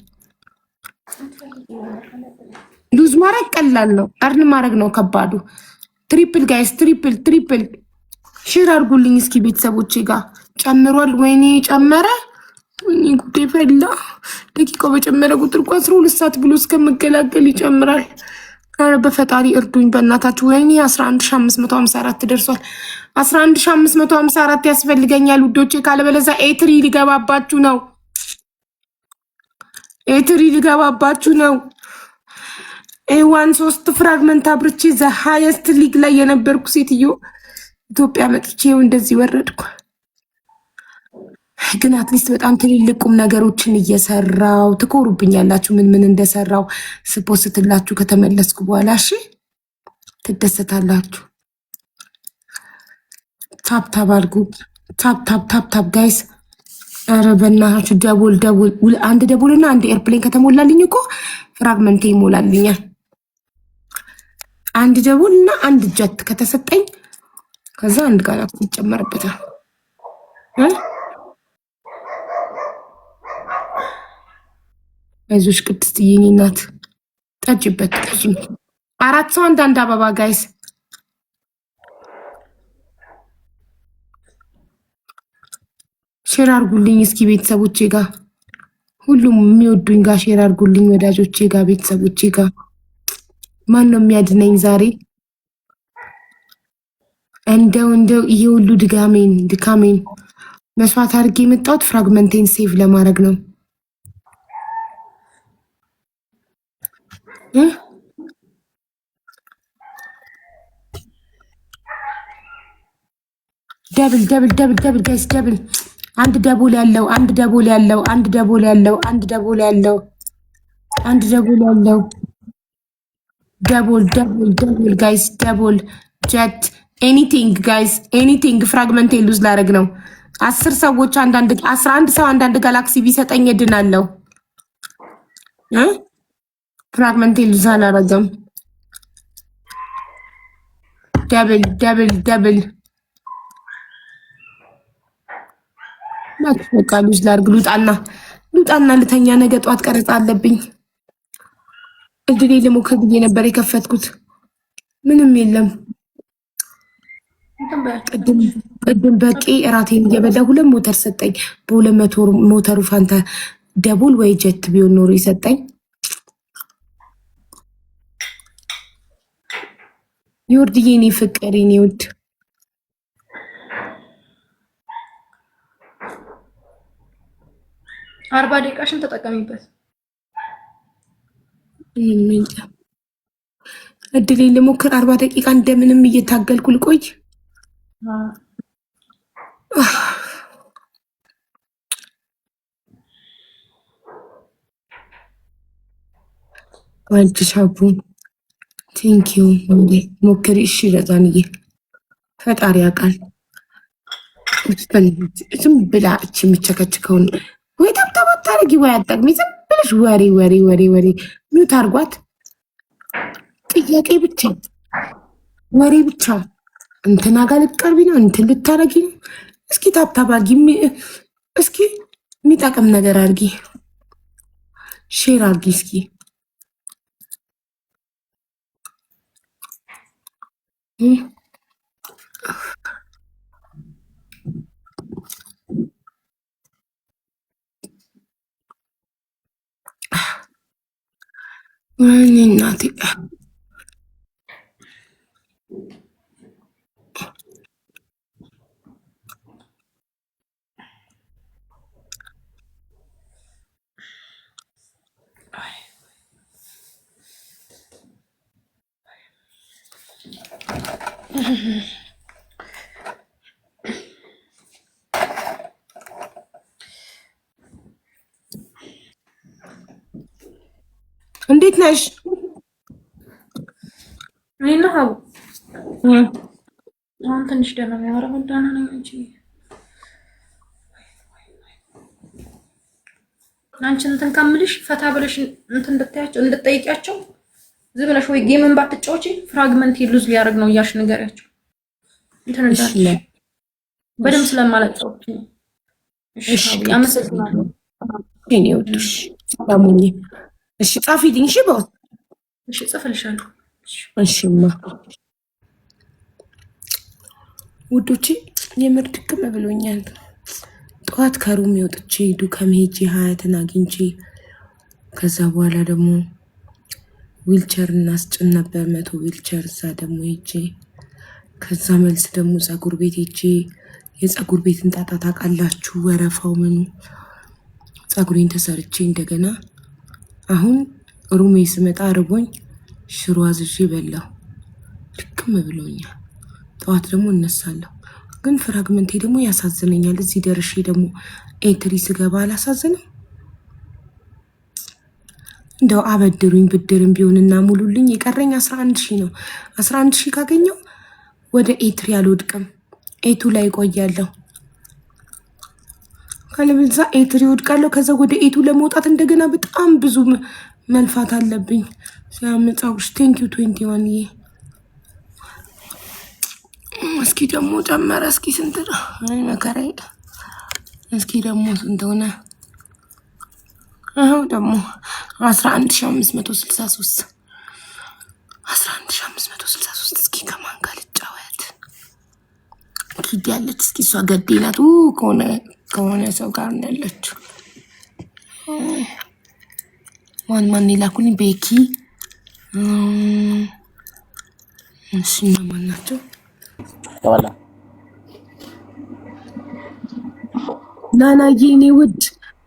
ሉዝ ማድረግ ቀላል ነው፣ እርን ማድረግ ነው ከባዱ። ትሪፕል ጋይስ፣ ትሪፕል ሼር አድርጉልኝ እስኪ ቤተሰቦቼ ጋር ጨምሯል። ወይኔ ጨመረ። ወይኔ ጉዴ ፈላ። ደቂቃው በጨመረ ቁጥር እኮ 12 ሰዓት ብሎ እስከምገላገል ይጨምራል። ኧረ በፈጣሪ እርዱኝ በእናታችሁ። ወይኔ 11554 ደርሷል። 11554 ያስፈልገኛል ውዶቼ፣ ካለበለዚያ ኤትሪ ሊገባባችሁ ነው። ኤትሪ ሊገባባችሁ ነው። ኤዋን 3 ፍራግመንት አብርቼ ዘ ሃይስት ሊግ ላይ የነበርኩ ሴትዮ ኢትዮጵያ መጥቼ እንደዚህ ወረድኩ። ግን አትሊስት በጣም ትልልቅ ቁም ነገሮችን እየሰራው ትኮሩብኛላችሁ። ምን እንደሰራው ስፖስትላችሁ ከተመለስኩ በኋላ እሺ ትደሰታላችሁ። ታፕ አድርጉ። ታፕ ጋይስ። ኧረ በእናታችሁ ደቦል አንድ ደቦልና አንድ ኤርፕሌን ከተሞላልኝ እኮ ፍራግመንቴ ይሞላልኛል። አንድ ደቦልና አንድ ጀት ከተሰጠኝ ከዛ አንድ ጋላክሲ ይጨመርበታል። አይዞሽ ቅድስት የኔ እናት ጠጅበት። 4 ሰው አንድ አበባ ጋይስ። ሼር አድርጉልኝ እስኪ ቤተሰቦቼ ጋር፣ ሁሉም የሚወዱኝ ጋር ሼር አድርጉልኝ ወዳጆቼ ጋር ቤተሰቦቼ ጋር። ማን ነው የሚያድነኝ ዛሬ? እንደው ይሄ ሁሉ ድካሜን መስዋዕት አድርጌ የመጣሁት ፍራግመንቴን ሴቭ ለማድረግ ነው። ደብል ጋይስ ደብል። አንድ ደቦል ያለው ደቦል ጋይስ ደቦል ጀት ኤኒቲንግ ጋይስ ኤኒቲንግ። ፍራግመንት ሉዝ ላደርግ ነው። 10 ሰዎች 11 ሰው አንዳንድ ጋላክሲ ቢሰጠኝ እድናለሁ። ፍራግመንት ሉዝ አላረገም። ደብል በቃ ሉዝ ላድርግ። ሉጣና ልተኛ። ነገ ጧት ቀረጻ አለብኝ። እድሌ ልሞክር ብዬ ነበር የከፈትኩት፣ ምንም የለም። ቅድም በቂ እራቴን እየበላ 2 ሞተር ሰጠኝ። በ200 ሞተሩ ፋንታ ደቦል ወይ ጀት ቢሆን ኖሮ ይሰጠኝ። ይወርድዬ እኔ ፍቅር የኔ ውድ 40 ደቂቃሽን ተጠቀሚበት። እድሌ ልሞክር። 40 ደቂቃ እንደምንም እየታገልኩ ልቆይ። ወንድሻቡ ቴንኪዩ ሞክሪ። እሺ ለዛንዬ ፈጣሪ ያውቃል። ዝም ብላ እቺ የምቸከችከውን ወይ ታብታብ አታረጊ ወይ አጠቅሚ። ዝም ብለሽ ወሬ ሚውት አርጓት። ጥያቄ ብቻ ወሬ ብቻ። እንትና ጋር ልትቀርቢ ነው፣ እንትን ልታረጊ ነው። እስኪ ታብታብ አርጊ። እስኪ የሚጠቅም ነገር አርጊ። ሼር አርጊ እስኪ። ወይኔ እናቴ እንዴት ነሽ? እኔና ሀቡ አሁን ትንሽ ደህና ነው ያወራው። ደህና ነኝ እንጂ አንቺ እንትን ከምልሽ ፈታ ብለሽ እንትን እንድትጠይቂያቸው ዝም ብለሽ ወይ ጌምን ባትጫወቺ ፍራግመንት ሉዝ ሊያደርግ ነው እያልሽ ንገሪያቸው። እንትን እንዳልሽ በደምብ ስለማለጫወት ነው። እሺ አመሰግናለሁ። እኔ ወድሽ ሰላሙኝ። እሺ ጻፊልኝ። እሺ በውስጥ እሺ ጽፍልሻለሁ። እሺማ ውዶቼ የምር ድክም ብሎኛል። ጠዋት ከሩም ወጥቼ ዱከም ሄጄ ሀያትን አግኝቼ ከዛ በኋላ ደግሞ ዊልቸር እናስጭን ነበር 100 ዊልቸር እዛ ደግሞ ሄጄ ከዛ መልስ ደግሞ ፀጉር ቤት ሄጄ የፀጉር ቤትን ጣጣ ታውቃላችሁ፣ ወረፋው ምኑ ፀጉሬን ተሰርቼ እንደገና አሁን ሩሜ ስመጣ አርቦኝ ሽሮ አዝዤ በላው። ድክም ብሎኛል። ጠዋት ደግሞ እነሳለሁ። ግን ፍራግመንቴ ደግሞ ያሳዝነኛል። እዚህ ደርሼ ደግሞ ኤንትሪ ስገባ አላሳዝንም? እንደው አበድሩኝ ብድርም ቢሆንና ሙሉልኝ። የቀረኝ 11,000 ነው። 11,000 ካገኘው ወደ ኤትሪ አልወድቅም፣ ኤቱ ላይ ቆያለሁ። ካለበለዚያ ኤትሪ ወድቃለሁ። ከዛ ወደ ኤቱ ለመውጣት እንደገና በጣም ብዙ መልፋት አለብኝ። ሲያመጣውሽ ቴንኪው 21 ይሄ እስኪ ደግሞ ጨመረ። እስኪ ስንት ነው? አይ መከራዬ። እስኪ ደግሞ ስንት ሆነ? አሁን ደግሞ 11,563 11,563 እስኪ ከማን ጋር ልጫወት? ኪድ ያለች እስኪ እሷ ገዴ ናት ከሆነ ሰው ጋር ነው ያለችው። ማን ይላኩልኝ? ቤኪ እሺ ማን ናቸው? ናናዬ እኔ ውድ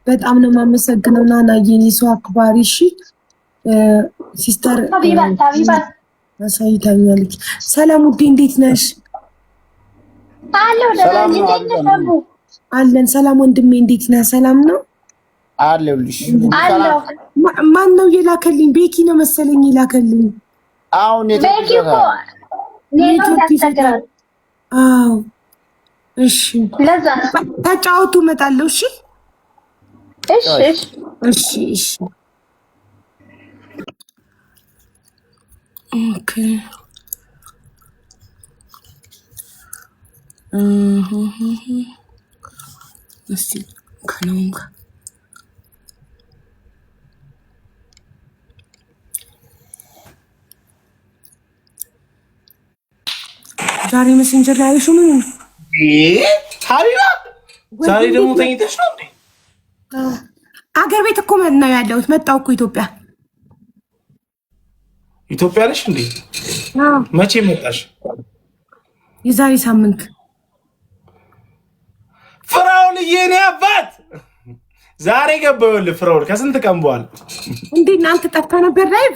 በጣም ነው የማመሰግነው። ናናዬ እኔ ሰው አክባሪ። እሺ ሲስተር አሳይታኛለች። ሰላም ውዴ እንዴት ነሽ? አለን። ሰላም ወንድሜ እንዴት ነህ? ሰላም ነው አለሁልሽ። ማን ነው የላከልኝ? ቤኪ ነው መሰለኝ የላከልኝ። አሁን ቤኪ እኮ አዎ እሺ፣ ለዛ ተጫወቱ እመጣለሁ። እሺ እሺ እሺ። ኦኬ እስቲ ከነውም ጋር ዛሬ መሰንጀር ላይ አይሹ ምን ሀቢባ ዛሬ ደግሞ ተኝተሽ ነው እንዴ? አገር ቤት እኮ ነው ያለሁት። መጣሁ እኮ ኢትዮጵያ ነሽ እንዴ? መቼ መጣሽ? የዛሬ ሳምንት። ፍራውል የኔ አባት ዛሬ ገባሁል። ፍራውል ከስንት ቀን በኋላ እንዴ? እናንተ ጠፍተህ ነበር ላይቭ?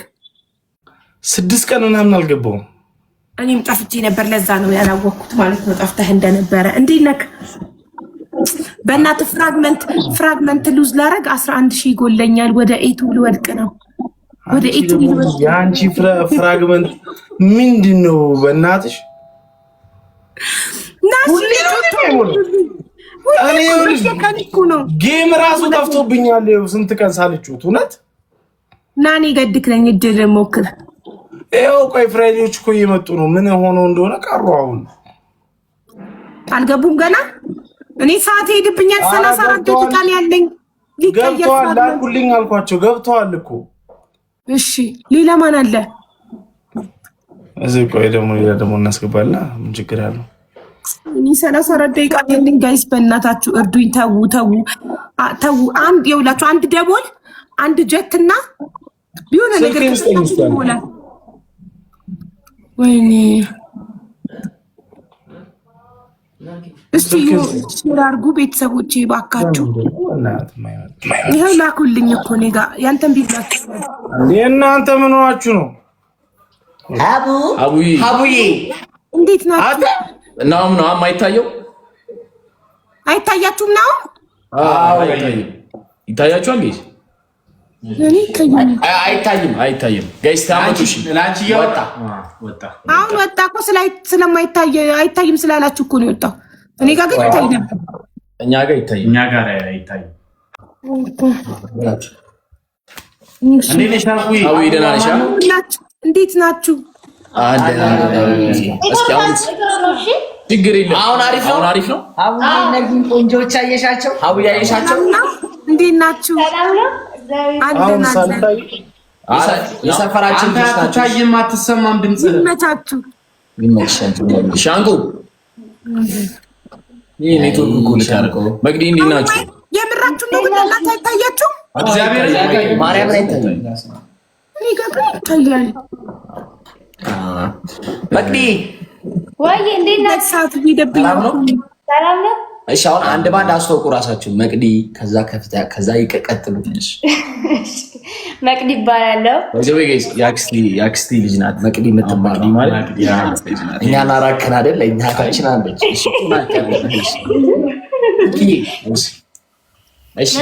6 ቀን ምናምን አልገባሁም። እኔም ጠፍቼ ነበር፣ ለዛ ነው ያላወቅኩት ማለት ነው ጠፍተህ እንደነበረ። እንዴት ነህ? በእናትህ ፍራግመንት ሉዝ ላረግ 11,000 ይጎለኛል። ወደ ኤቱ ልወድቅ ነው። ወደ ኤቱ ልወድቅ። የአንቺ ፍራግመንት ምንድን ነው? በእናትሽ ጌም ራሱ ጠፍቶብኛል። ስንት ቀን ሳልጩት እውነት ናኔ ገድክ ነኝ። እድል ሞክር። ይኸው ቆይ ፍራይዴዎች እኮ እየመጡ ነው። ምን ሆኖ እንደሆነ ቀሩ። አሁን አልገቡም ገና። እኔ ሰዓት ሄድብኛል። 34 ደቂቃ ነው ያለኝ። ገብተዋል ላኩልኝ አልኳቸው። ገብተዋል እኮ። እሺ ሌላ ማን አለ? እዚህ ቆይ ደግሞ እናስገባልና ምን ችግር አለው? እኔ 34 ደቂቃ ያለኝ። ጋይስ በእናታችሁ እርዱኝ። ተው። አንድ የውላችሁ አንድ ደቦል አንድ ጀትና ቢሆነ ነገር ከስተውላ ወይኔ እስቲ ሼር አድርጉ ቤተሰቦቼ ባካችሁ። ይሄው ላኩልኝ እኮ እኔ ጋር ያንተን ቢብላችሁ እናንተ ምን ሆናችሁ ነው? አቡዬ እንዴት ናችሁ? ነው የማይታየው? አይታያችሁም ነው? አዎ ይታያችኋል ጋይስ? አይታይም ጋይስ። ታመጡሽ ላንቺ ወጣ አሁን ወጣ እኮ ስለማይታይ አይታይም ስላላችሁ እኮ ነው የወጣው። እኔ ጋር ግን ይታይ ነበር። እኛ ጋር ይታያል። እኛ ጋር አይታይም። እንዴት ናችሁ? ችግር የለም። አሁን አሪፍ ነው። እነዚህ ቆንጆች አየሻቸው? እንዴት ናችሁ? የሰፈራችን አትታይም፣ አትሰማም ድምጽ። ይመቻችሁ። ሻንቁ ይሄ ኔትወርክ እኮ ልታረቀው መቅዲ እንዴት ናችሁ? የምራችሁ ነው ግን እናንተ አይታያችሁም? እግዚአብሔር ማርያም ላይ ታያለህ። እኔ ጋር ግን ይታያል። መቅዲ ወይ እንዴት ናችሁ? ሰዓት ቢደብኝ ሰላም ነው። እሺ አሁን አንድ ባንድ አስተዋውቁ ራሳችሁ። መቅዲ ከዛ ከፍታ ከዛ ይቀጥሉ ትንሽ። መቅዲ ይባላለሁ። ወይዘሮ ጋይስ ያክስቲ ልጅ ናት መቅዲ የምትባለው ማለት እኛ ላራከን አይደል እኛ ታችን አንደች። እሺ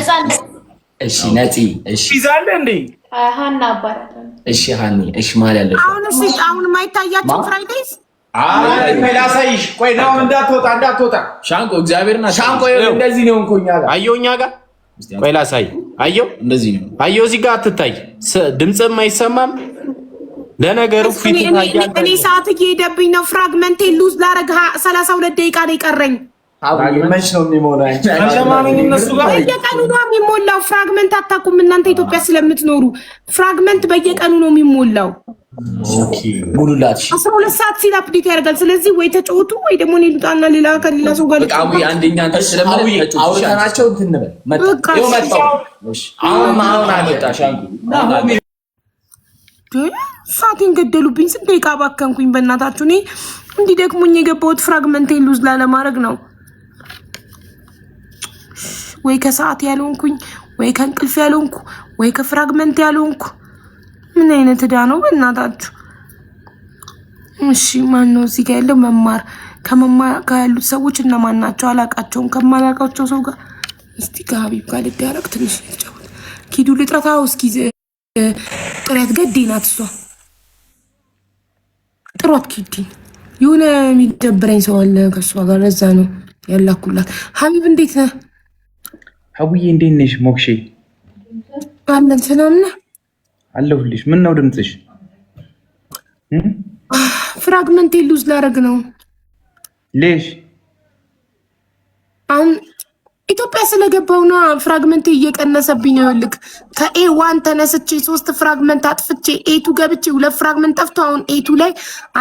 እሺ ነፂ እሺ ይዛለ እንዴ ሃና አባላለሁ። እሺ ሃኒ እሺ ማል ያለሽ አሁን ማይታያችሁ ፍራይዴስ ላሳይሽ። ቆይ ነው እንዳትወጣ ሻንቆ እግዚአብሔርና ሻንቆ እንደዚህ ነው እንኮኛ ጋር አየው እኛ ጋር ቆይ ላሳይ። አየው እንደዚህ ነው አየው እዚህ ጋር አትታይ፣ ድምፅም አይሰማም። ለነገሩ ፊት ታያል። እኔ ሰዓት እየሄደብኝ ነው። ፍራግመንቴ ሉዝ ላረግ 32 ደቂቃ ነው የቀረኝ። መች ነው የሚሞላው? እነሱ ጋር በየቀኑ ነው የሚሞላው። ፍራግመንት አታውቁም እናንተ ኢትዮጵያ ስለምትኖሩ። ፍራግመንት በየቀኑ ነው የሚሞላው። ኦኬ ሙሉላት 12 ሰዓት ሲል አፕዴት ያደርጋል። ስለዚህ ወይ ተጫወቱ ወይ ደግሞ እኔ ልውጣና ሌላ ከሌላ ሰው ጋር ልጣው። አንደኛ አንተ ስለማውጣ አውርተናቸው እንትንበል መጣው መጣው። እሺ አሁን አመጣሽ አንኩ ሰዓቴን ገደሉብኝ። ስንት ደቂቃ ባከንኩኝ በእናታችሁ። እኔ እንዲህ ደክሞኝ የገባሁት ፍራግመንቴን ሉዝ ላለማድረግ ነው። ወይ ከሰዓት ያልሆንኩኝ ወይ ከእንቅልፍ ያልሆንኩ ወይ ከፍራግመንት ያልሆንኩ ምን አይነት ዕዳ ነው በእናታችሁ? እሺ ማን ነው እዚህ ጋር ያለው? ከመማር ጋር ያሉት ሰዎች እነማን ናቸው? አላቃቸውም። ከማላቃቸው ሰው ጋር እስቲ ከሀቢብ ጋር ልዳረቅ ትንሽ ልጫወት። ኪዱ ልጥረታው እስኪ ጥረት ገዴ ናት እሷ። ጥሯት ኪዲ። የሆነ የሚደብረኝ ሰው አለ ከእሷ ጋር፣ ለዛ ነው ያላኩላት። ሀቢብ እንዴት ነህ? ሀቡዬ እንዴት ነሽ? ሞክሼ አለን። ሰላም ነህ? አለሁልሽ። ምን ነው ድምፅሽ? ፍራግመንት ሉዝ ላረግ ነው። ሌሽ አሁን ኢትዮጵያ ስለገባውና ፍራግመንት እየቀነሰብኝ ነው። ልክ ከኤ1 ተነስቼ 3 ፍራግመንት አጥፍቼ ኤ2 ገብቼ 2 ፍራግመንት ጠፍቶ አሁን ኤ2 ላይ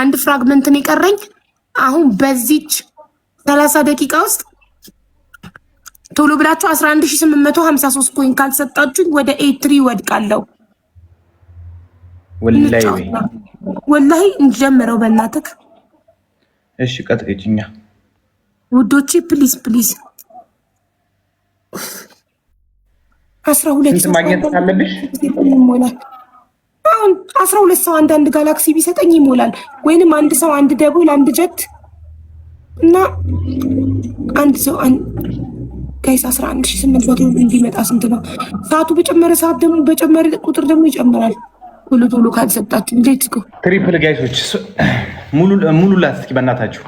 1 ፍራግመንት ነው የቀረኝ። አሁን በዚች 30 ደቂቃ ውስጥ ቶሎ ብላችሁ 11853 ኮይን ካልሰጣችሁኝ ወደ ኤ3 ወድቃለሁ። ወላሂ እንጀምረው በእናትህ። እሺ ቀጥቅጭኛ ውዶቼ ፕሊዝ ፕሊዝ። 12 ሰው ማግኘት ካለብሽ ይሞላል። አሁን 12 ሰው አንዳንድ ጋላክሲ ቢሰጠኝ ይሞላል። ወይንም አንድ ሰው አንድ ደቦል አንድ ጀት እና አንድ ሰው ጋይስ 11800 እንዲመጣ ስንት ነው? ሰዓቱ በጨመረ ሰዓት ደግሞ በጨመረ ቁጥር ደግሞ ይጨምራል። ቶሎ ቶሎ ካልሰጣችሁ እንዴት እኮ ትሪፕል ጋይሶች ሙሉ ላት እስኪ በእናታችሁ።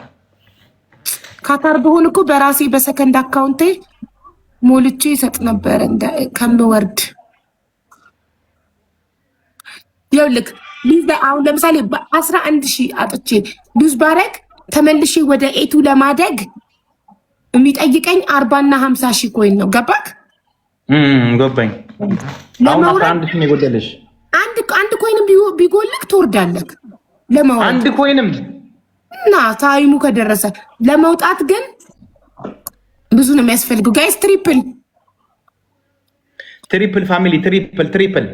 ካታር በሆን እኮ በራሴ በሰከንድ አካውንቴ ሞልቼ ይሰጥ ነበር እንደ ከምወርድ። ይኸውልህ ሊዛ አሁን ለምሳሌ በ11000 አጥቼ ሉዝ ባረግ ተመልሼ ወደ ኤቱ ለማደግ የሚጠይቀኝ 40 እና 50 ሺህ ኮይን ነው። ገባክ? ገባኝ። አሁን 11 ሺህ ነው የጎደለሽ። አንድ ኮይንም ቢጎልክ ትወርዳለህ። ለማውጣት አንድ ኮይንም እና ታይሙ ከደረሰ ለመውጣት ግን ብዙ ነው የሚያስፈልገው። ጋይስ ትሪፕል ፋሚሊ ትሪፕል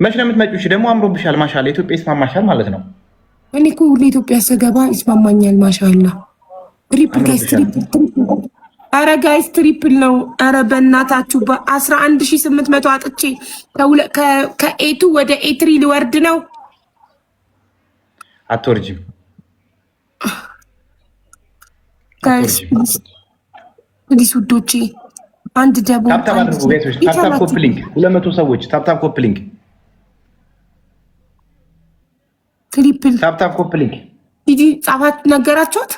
መች ነው የምትመጪው? እሺ ደግሞ አምሮብሻል። ማሻአላ ኢትዮጵያ ይስማማሻል ማለት ነው። እኔ እኮ ለኢትዮጵያ ስገባ ይስማማኛል። ማሻአላ ትሪፕል ጋይስ ትሪፕል። አረ ጋይስ ትሪፕል ነው። አረ በእናታችሁ በ11800 አጥቼ ከኤቱ ወደ ኤ3 ሊወርድ ነው። አትወርጂም ጋይስ ፕሊዝ ውዶቼ። አንድ ደቦ ታፕታፕ አድርጉ ጋይሶች። ታፕታፕ ኮፕሊንግ 200 ሰዎች ታፕታፕ ኮፕሊንግ ትሪፕል ታፕታፕ ኮፕሊንግ ዲዲ ጻፋት ነገራችሁት።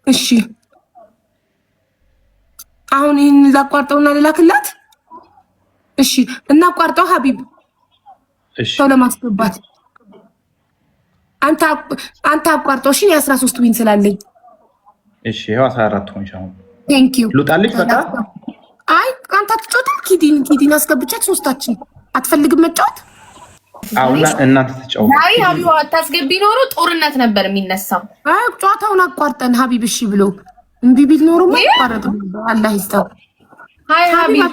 እሺ አሁን ይህን ላቋርጠውና ልላክላት። እሺ እናቋርጠው ሀቢብ። እሺ ሰው ለማስገባት አንተ አቋርጠው። እሺ 13 ዊን ስላለኝ እሺ ያው 14 ሆንሽ። አሁን ቴንክ ዩ ልውጣልሽ በቃ። አይ አንተ አትጫወትም። ኪዲን አስገብቻት ሶስታችን አትፈልግም መጫወት አሁን እናንተ ተጫወቱ። ዛሬ ሀቢባ አታስገቢ ኖሮ ጦርነት ነበር የሚነሳው። ጨዋታውን አቋርጠን ሀቢብ እሺ ብሎ እምቢ ቢል ኖሮ ማቋረጥ ነበር። አላህ ይስጠው። ሃይ ሀቢብ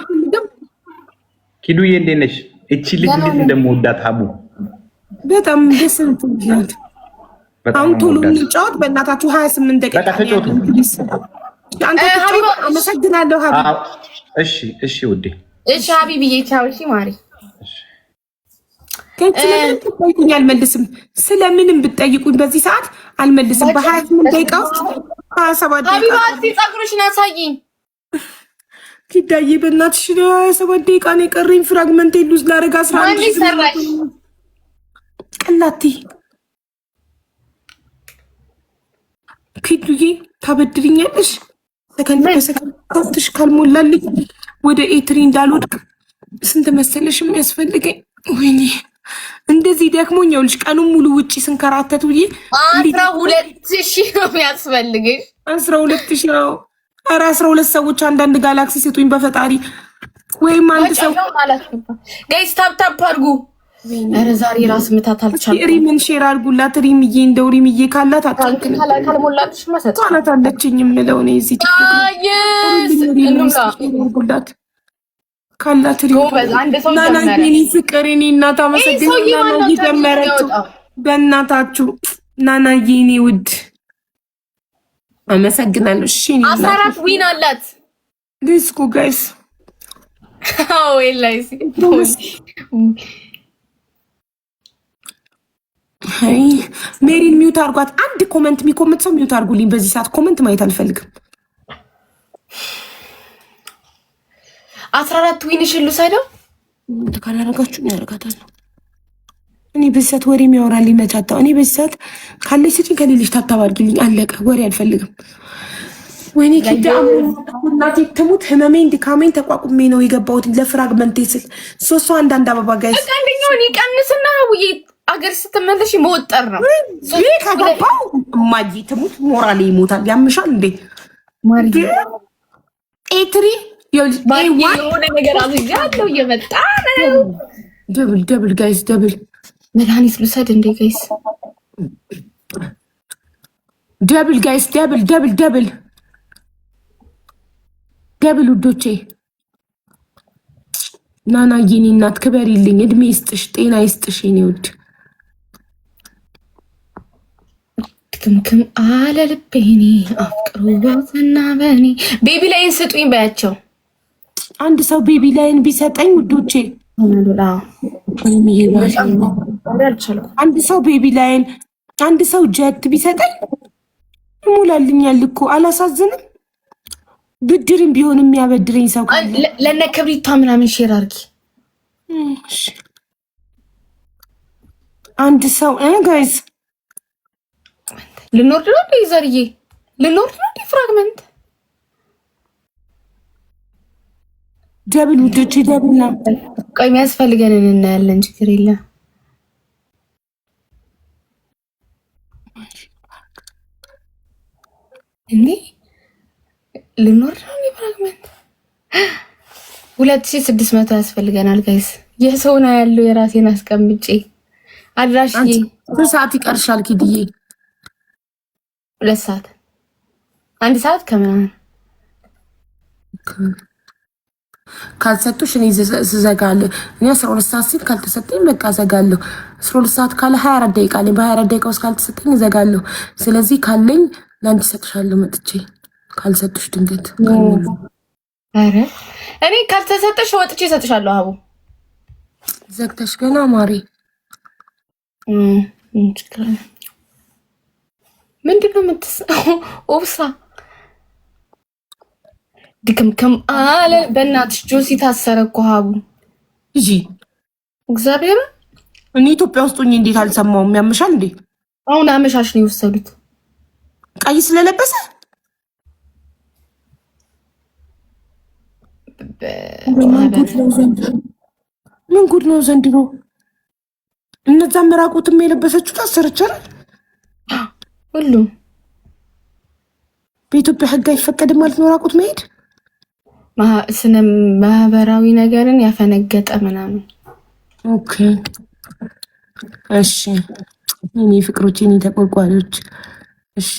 ኪዱዬ እንዴት ነሽ? እቺ ልጅ እንዴት እንደምወዳት ሀቡ በጣም ደስ የምትል አሁን ቶሎ እንጫወት በእናታችሁ 28 ደቂቃ በቃ ተጫወቱ። አንተ ተጫወት። አመሰግናለሁ ሀቢብ። እሺ ውዴ። እሺ ሀቢብዬ ቻው። እሺ ማሪ ስለምን ብትጠይቁኝ አልመልስም። ስለምንም ብትጠይቁኝ በዚህ ሰዓት አልመልስም። በ28 ደቂቃ ውስጥ 27 ደቂቃ ሀቢባ እስኪ ፀጉርሽን አሳይኝ። ኪዳዬ በእናትሽ 27 ደቂቃ ነው የቀረኝ። ፍራግመንት ሉዝ ላደርግ 11 ሰራሽ ቀላቴ ኪዱዬ ታበድሪኛለሽ? ሰከንድ በሰከንድ ካልሞላልኝ ወደ ኤትሪ እንዳልወድቅ ስንት መሰለሽ የሚያስፈልገኝ? ወይኔ እንደዚህ ደክሞኝ ይኸውልሽ ቀኑን ሙሉ ውጪ ስንከራተት ውዬ 12,000 ነው የሚያስፈልግሽ። 12,000 ነው። ኧረ 12 ሰዎች አንዳንድ ጋላክሲ ስጡኝ በፈጣሪ። ወይም አንድ ሰው ጋይስ ታፕ አድርጉ። ኧረ ዛሬ ራስ ምታት አልቻልኩም። ሪምን ሼር አድርጉላት። ሪምዬ እንደው ሪምዬ ካላት አታውቅም ካልሞላልሽ ማለት ማለት አለችኝ የምለው ነው እዚህ አድርጉላት ካላት ናናዬ ፍቅር እኔ እናት አመሰግናለሁ። ጀመረችው በእናታችሁ ናናዬ እኔ ውድ አመሰግናለሁ። እሺ 14 ዊን አላት። ዲስኩ ጋይስ አዎ ኤላይሲ አይ ሜሪን ሚውት አድርጓት። አንድ ኮመንት የሚኮመንት ሰው ሚውት አድርጉልኝ። በዚህ ሰዓት ኮመንት ማየት አልፈልግም። 14 ዊንሽ ልውሰደው ካላረጋችሁ ያረጋታል። እኔ በዚህ ሰዓት ወሬ የሚያወራልኝ መቻታው። እኔ በዚህ ሰዓት ካለች ስጪኝ ከሌለች ታታባርግልኝ። አለቀ። ወሬ አልፈልግም። ወይኔ ኪዳ እናቴ ትሙት ህመሜን ድካሜን ተቋቁሜ ነው የገባሁት ለፍራግመንቴ ስል ሶስቱ አንዳንድ አበባ ጋይስ አንደኛውን ይቀንስና ውይ አገር ስትመለሽ መወጠር ነው። ይሄ ከገባው እማዬ ትሙት ሞራሌ ይሞታል። ያምሻል እንዴ ማሪ ኤትሪ የሆነ ነገር አብያለሁ እየመጣ ነው። ደብል ጋይስ ደብል መድኃኒት ልውሰድ እንዴ ጋይስ? ደብል ጋይስ ደብል ውዶቼ። ናናዬ የኔ እናት ክበሪልኝ። እድሜ ይስጥሽ፣ ጤና ይስጥሽ የኔ ውድ። ክምክም አለ ልቤኔ አፍቅሩ ባሰና በኔ። ቤቢ ላይን ስጡኝ በያቸው። አንድ ሰው ቤቢ ላይን ቢሰጠኝ ውዶቼ፣ አንድ ሰው ቤቢ ላይን፣ አንድ ሰው ጀት ቢሰጠኝ ይሞላልኛል እኮ። አላሳዝንም? ብድርም ቢሆን የሚያበድረኝ ሰው ለነ ክብሪቷ ምናምን ሼር አድርጊ። አንድ ሰው ጋይዝ ልንወርድ ነው እንዴ? ዘርዬ ልንወርድ ነው እንዴ? ፍራግመንት ደብል ውዶቼ ደብል ነው። ቆይ የሚያስፈልገንን እናያለን። ችግር የለም። እንዴ ልንወርድ ነው እንዴ? ፍራግመንት 2600 ያስፈልገናል ጋይስ። የሰውና ያለው የራሴን አስቀምጬ አድራሽዬ። ሰዓት ይቀርሻል ኪድዬ? 2 ሰዓት 1 ሰዓት ከምናምን ካልሰጡሽ እኔ ዘጋለሁ። እኔ 12 ሰዓት ሲል ካልተሰጠኝ በቃ ዘጋለሁ። 12 ሰዓት ካለ 24 ደቂቃ አለኝ። በ24 ደቂቃ ውስጥ ካልተሰጠኝ ዘጋለሁ። ስለዚህ ካለኝ ለአንቺ እሰጥሻለሁ መጥቼ። ካልሰጡሽ ድንገት አረ እኔ ካልተሰጠሽ ወጥቼ እሰጥሻለሁ። አቡ ዘግተሽ ገና ማሪ ምንድነው የምትሰው? ኦብሳ ድክምክም አለ። በእናትሽ ጆሲ ታሰረ እኮ ሀቡ እጂ እግዚአብሔር። እኔ ኢትዮጵያ ውስጥ ሆኜ እንዴት አልሰማውም? ያምሻል እንዴ? አሁን አመሻሽ ነው የወሰዱት። ቀይ ስለለበሰ ምን ጉድ ነው ዘንድሮ? እነዛ መራቁትም የለበሰችው ታሰረች አይደል? ሁሉም በኢትዮጵያ ሕግ አይፈቀድም ማለት ነው ራቁት መሄድ። ስነ ማህበራዊ ነገርን ያፈነገጠ ምናምን። ኦኬ እሺ እኔ ፍቅሮቼ እኔ ተቆርቋሪዎች። እሺ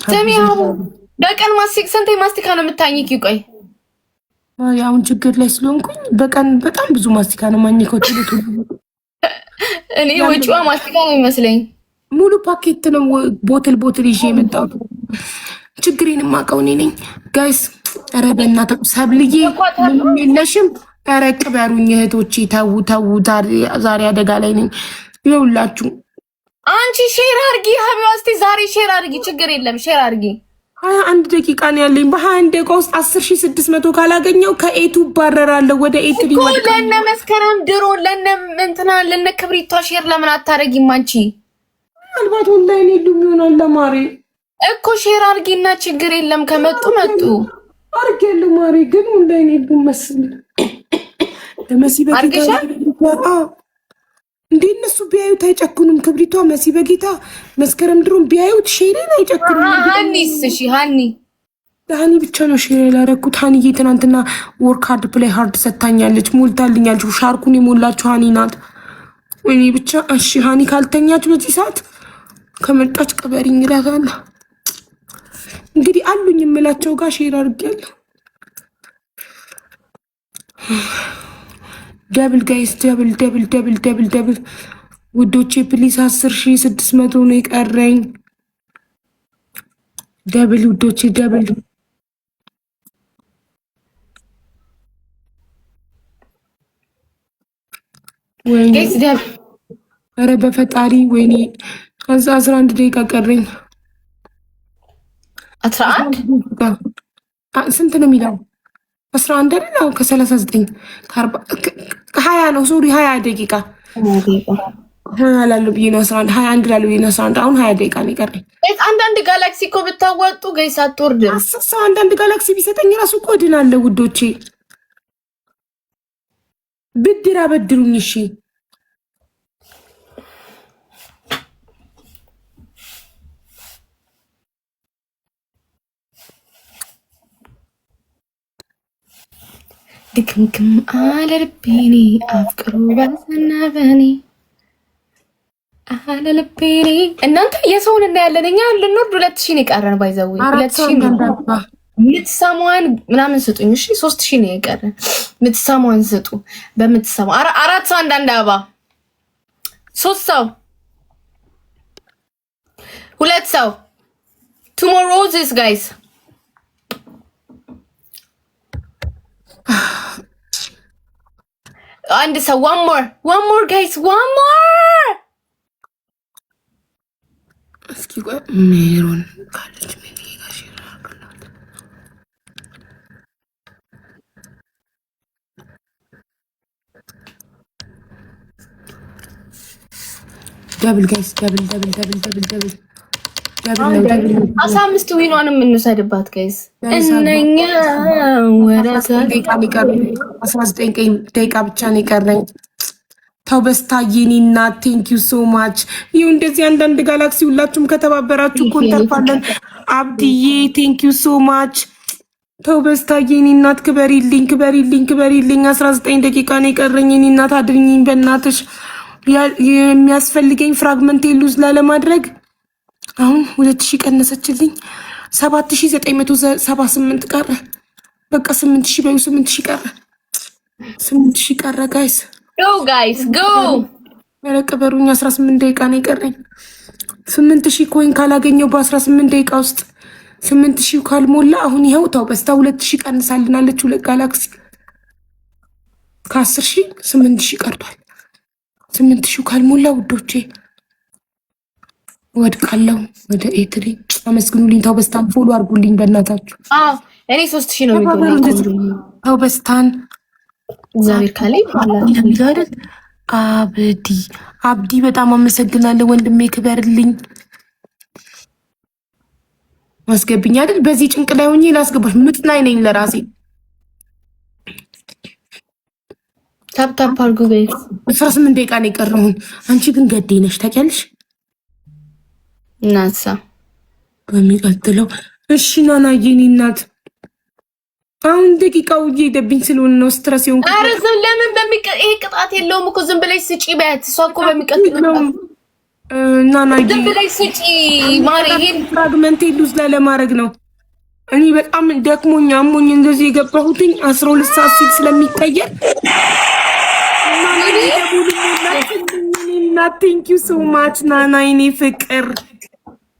ሰሚያው በቀን ስንቴ ማስቲካ ነው የምታኝኪ? ቆይ አሁን ችግር ላይ ስለሆንኩኝ በቀን በጣም ብዙ ማስቲካ ነው ማኝከው። እኔ ወጪዋ ማስቲካ ነው የሚመስለኝ። ሙሉ ፓኬት ነው ቦትል ይዤ የመጣሁት። ችግሬን የማውቀው እኔ ነኝ ጋይስ። ኧረ በእናትህ ሰብልዬ ምንም የለሽም። ኧረ ቅበሩኝ እህቶቼ፣ ተው። ዛሬ አደጋ ላይ ነኝ። ይኸውላችሁ አንቺ ሼር አድርጊ ሀቢባ፣ እስቲ ዛሬ ሼር አድርጊ። ችግር የለም ሼር አድርጊ። 21 ደቂቃ ነው ያለኝ። በ21 ደቂቃ ውስጥ 10600 ካላገኘው ከኤቱ ባረራለሁ ወደ ኤት ሊወጣ። ለነ መስከረም ድሮ ለነ እንትና ለነ ክብሪቷ ሼር ለምን አታረጊም አንቺ? ምናልባት ኦንላይን የሉም ይሆናል። ለማሪ እኮ ሼር አድርጊና ችግር የለም ከመጡ መጡ አድርጌያለሁ። ማሪ ግን ኦንላይን የሉም መሰለኝ። ለመሲ በጌታ እንዴ እነሱ ቢያዩት አይጨክኑም። ክብሪቷ መሲ በጌታ መስከረም ድሮም ቢያዩት ሼርን አይጨክኑም። ሀኒስ እሺ ሀኒ ብቻ ነው ሼር ያላረኩት። ሀኒዬ ትናንትና ወርክ ሃርድ ፕሌይ ሃርድ ሰታኛለች፣ ሞልታልኛለች። ሻርኩን የሞላችሁ ሀኒ ናት። ወይኔ ብቻ እሺ ሀኒ ካልተኛች በዚህ ሰዓት ከመጣች ቀበሪኝ እላታለሁ። እንግዲህ አሉኝ የምላቸው ጋር ሼር አድርጌያለሁ። ደብል ጋይስ ደብል ውዶቼ ፕሊስ 10600 ነው የቀረኝ። ደብል ውዶቼ ደብል ወይኔ ኧረ በፈጣሪ ወይኔ 11 ደቂቃ ቀረኝ። 11 ስንት ነው የሚለው? 11 አይደል? አሁን ከ39 20 ነው። ሶሪ 20 ደቂቃ ላለው ብዬ ነው 11 21 ላለው ብዬ ነው 11 አሁን 20 ደቂቃ ነው የቀረኝ። አንዳንድ ጋላክሲ እኮ ብታዋጡ ገይስ አትወርድም። አንዳንድ ጋላክሲ ቢሰጠኝ ራሱ እኮ እድናለሁ ውዶቼ። ብድር አበድሩኝ እሺ። ድክምክም አለ ልቤኔ አፍቅሮ ባሰናበኔ አለ ልቤኔ። እናንተ የሰውን እናያለን እኛ ልንወርድ 2000 ነው የቀረን። ባይዘው 2000 ምትሰማዋን ምናምን ስጡኝ እሺ። 3000 ነው የቀረን። ምትሰማዋን ስጡ። በምትሰማ 4 ሰው አንዳንድ አበባ 3 ሰው 2 ሰው 2 more roses guys. አንድ ሰው one more guys, one more. እስኪ ቆይ ሜሮን ካለች ምን ይጋሽ ይራከናል። ደብል ጋይስ ደብል 15 ዊኗንም እንውሰድባት ጋይስ። እነኛ ወራታ 19 ደቂቃ ብቻ ነው የቀረኝ። ተው በስታዬኒና ቴንክ ዩ ሶ ማች። ይኸው እንደዚህ አንዳንድ ጋላክሲ ሁላችሁም ከተባበራችሁ እኮ እንተርፋለን። አብድዬ ቴንክ ዩ ሶ ማች። ተው በስታዬኒ እናት ክበሪልኝ 19 ደቂቃ ነው የቀረኝ። የኔ እናት አድርኝኝ በእናትሽ። የሚያስፈልገኝ ፍራግመንት ሉዝ ላለማድረግ አሁን 2000 ቀነሰችልኝ። 7978 ቀረ። በቃ 8000 በዩ 8000 ቀረ። 8000 ቀረ ጋይስ። go መረቀበሩኝ 18 ደቂቃ ነው የቀረኝ። 8000 ኮይን ካላገኘው በ18 ደቂቃ ውስጥ 8000 ካልሞላ አሁን ይኸው ተው በስታ 2000 ቀንሳልናለች። ሁለት ጋላክሲ ከ10000 8000 ቀርቷል። 8000 ካልሞላ ውዶቼ ወድቃለሁ ወደ ኤትሪ። አመስግኑልኝ። ተው በስታን ፎሎ አድርጉልኝ በእናታችሁ። እኔ 3000 ነው የሚገርመው። ተው በስታን እግዚአብሔር ካለ ይላል። አብዲ በጣም አመሰግናለሁ ወንድሜ፣ ክበርልኝ። አስገብኝ አይደል? በዚህ ጭንቅ ላይ ሆኜ ላስገባሽ ምጥ ላይ ነኝ ለራሴ። ታፕ አድርጉ ጋይስ። 18 ደቂቃ ነው የቀረውን። አንቺ ግን ገዴ ነሽ ታውቂያለሽ። እናሳ በሚቀጥለው እሺ ናና የኔ እናት አሁን ደቂቃው እየሄደብኝ ስለሆነ ነው ስትረስ ይሁን። ኧረ ዝም ለምን ይሄ ቅጣት የለውም እኮ ዝም ብለሽ ስጪ በያት። እሷ እኮ በሚቀጥለው ናና ዝም ብለሽ ስጪ ማሪ። ይሄን ፍራግመንት ሉዝ ለማድረግ ነው። እኔ በጣም ደክሞኝ አሞኝ እንደዚህ የገባሁትኝ 12 ሰዓት ሲል ስለሚቀየር እና ቴንክ ዩ ሶ ማች ናና የኔ ፍቅር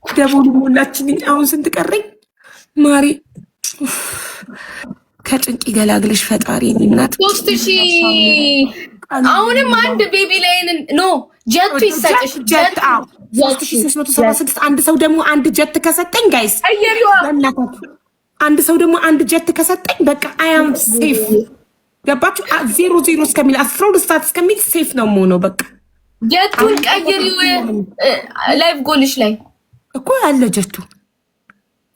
ደቡብ ሞላችልኝ። አሁን ስንት ቀረኝ ማሪ? ከጭንቅ ገላግለሽ ፈጣሪ እናት 3000 አሁንም አንድ ቤቢ ላይን ኖ ጀቱ ይሰጥሽ። ጀት 3376 አንድ ሰው ደግሞ አንድ ጀት ከሰጠኝ ጋይስ አየሪዋ አንድ ሰው ደግሞ አንድ ጀት ከሰጠኝ በቃ አይ አም ሴፍ። ገባችሁ? 00 እስከሚል 12 ሰዓት እስከሚል ሴፍ ነው የምሆነው። በቃ ጀቱን ቀይሪው ላይቭ ጎልሽ ላይ እኮ ያለ ጀቱ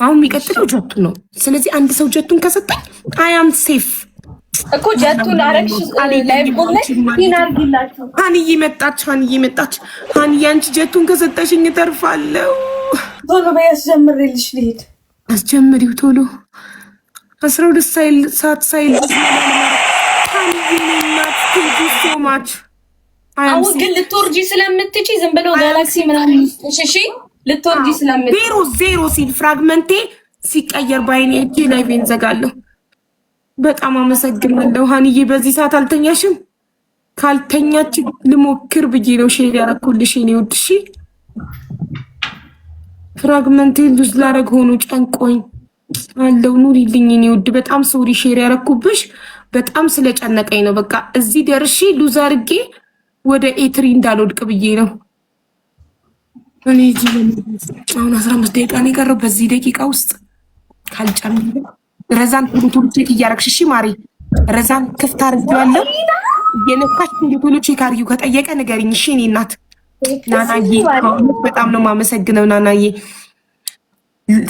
አሁን የሚቀጥለው ጀቱ ነው። ስለዚህ አንድ ሰው ጀቱን ከሰጠኝ አይ አም ሴፍ እኮ ጀቱን አረግሽ ላይቭ ጎልሽ ይናርግላችሁ። ሃንዬ መጣች፣ ሃንዬ መጣች። ሃንዬ አንቺ ጀቱን ከሰጠሽኝ እተርፋለሁ። ቶሎ በይ አስጀምሬልሽ ልሂድ። አስጀምሪው ቶሎ 12 ሰዓት ሳይል ማች አሁን ግን ልትወርጂ ስለምትጪ ዝም ብሎ ጋላክሲ ምናምን እሺ ልትወርጂ ስለምትጪ 00 ሲል ፍራግመንቴ ሲቀየር ባይኔ እጄ ላይ ቬን ዘጋለሁ። በጣም አመሰግናለሁ ሃንዬ። በዚህ ሰዓት አልተኛሽም? ካልተኛች ልሞክር ብዬ ነው ሼር ያደረኩልሽ የኔ ውድ። እሺ ፍራግመንቴ ሉዝ ላረግ ሆኖ ጨንቆኝ አለው። ኑሪልኝ የኔ ውድ። በጣም ሶሪ ሼር ያደረኩብሽ በጣም ስለጨነቀኝ ነው። በቃ እዚህ ደርሼ ሉዝ አድርጌ ወደ ኤትሪ እንዳልወድቅ ብዬ ነው። እኔ እዚህ አሁን 15 ደቂቃ ነው የቀረው። በዚህ ደቂቃ ውስጥ ካልጨምር ረዛን ቶሎ ቼክ እያደረግሽ እሺ ማሪ። ረዛን ክፍት አድርጌዋለሁ። የነካሽ ቶሎ ቼክ አድርጊው። ከጠየቀ ንገሪኝ እሺ የኔ እናት። ናናዬ በጣም ነው የማመሰግነው ናናዬ።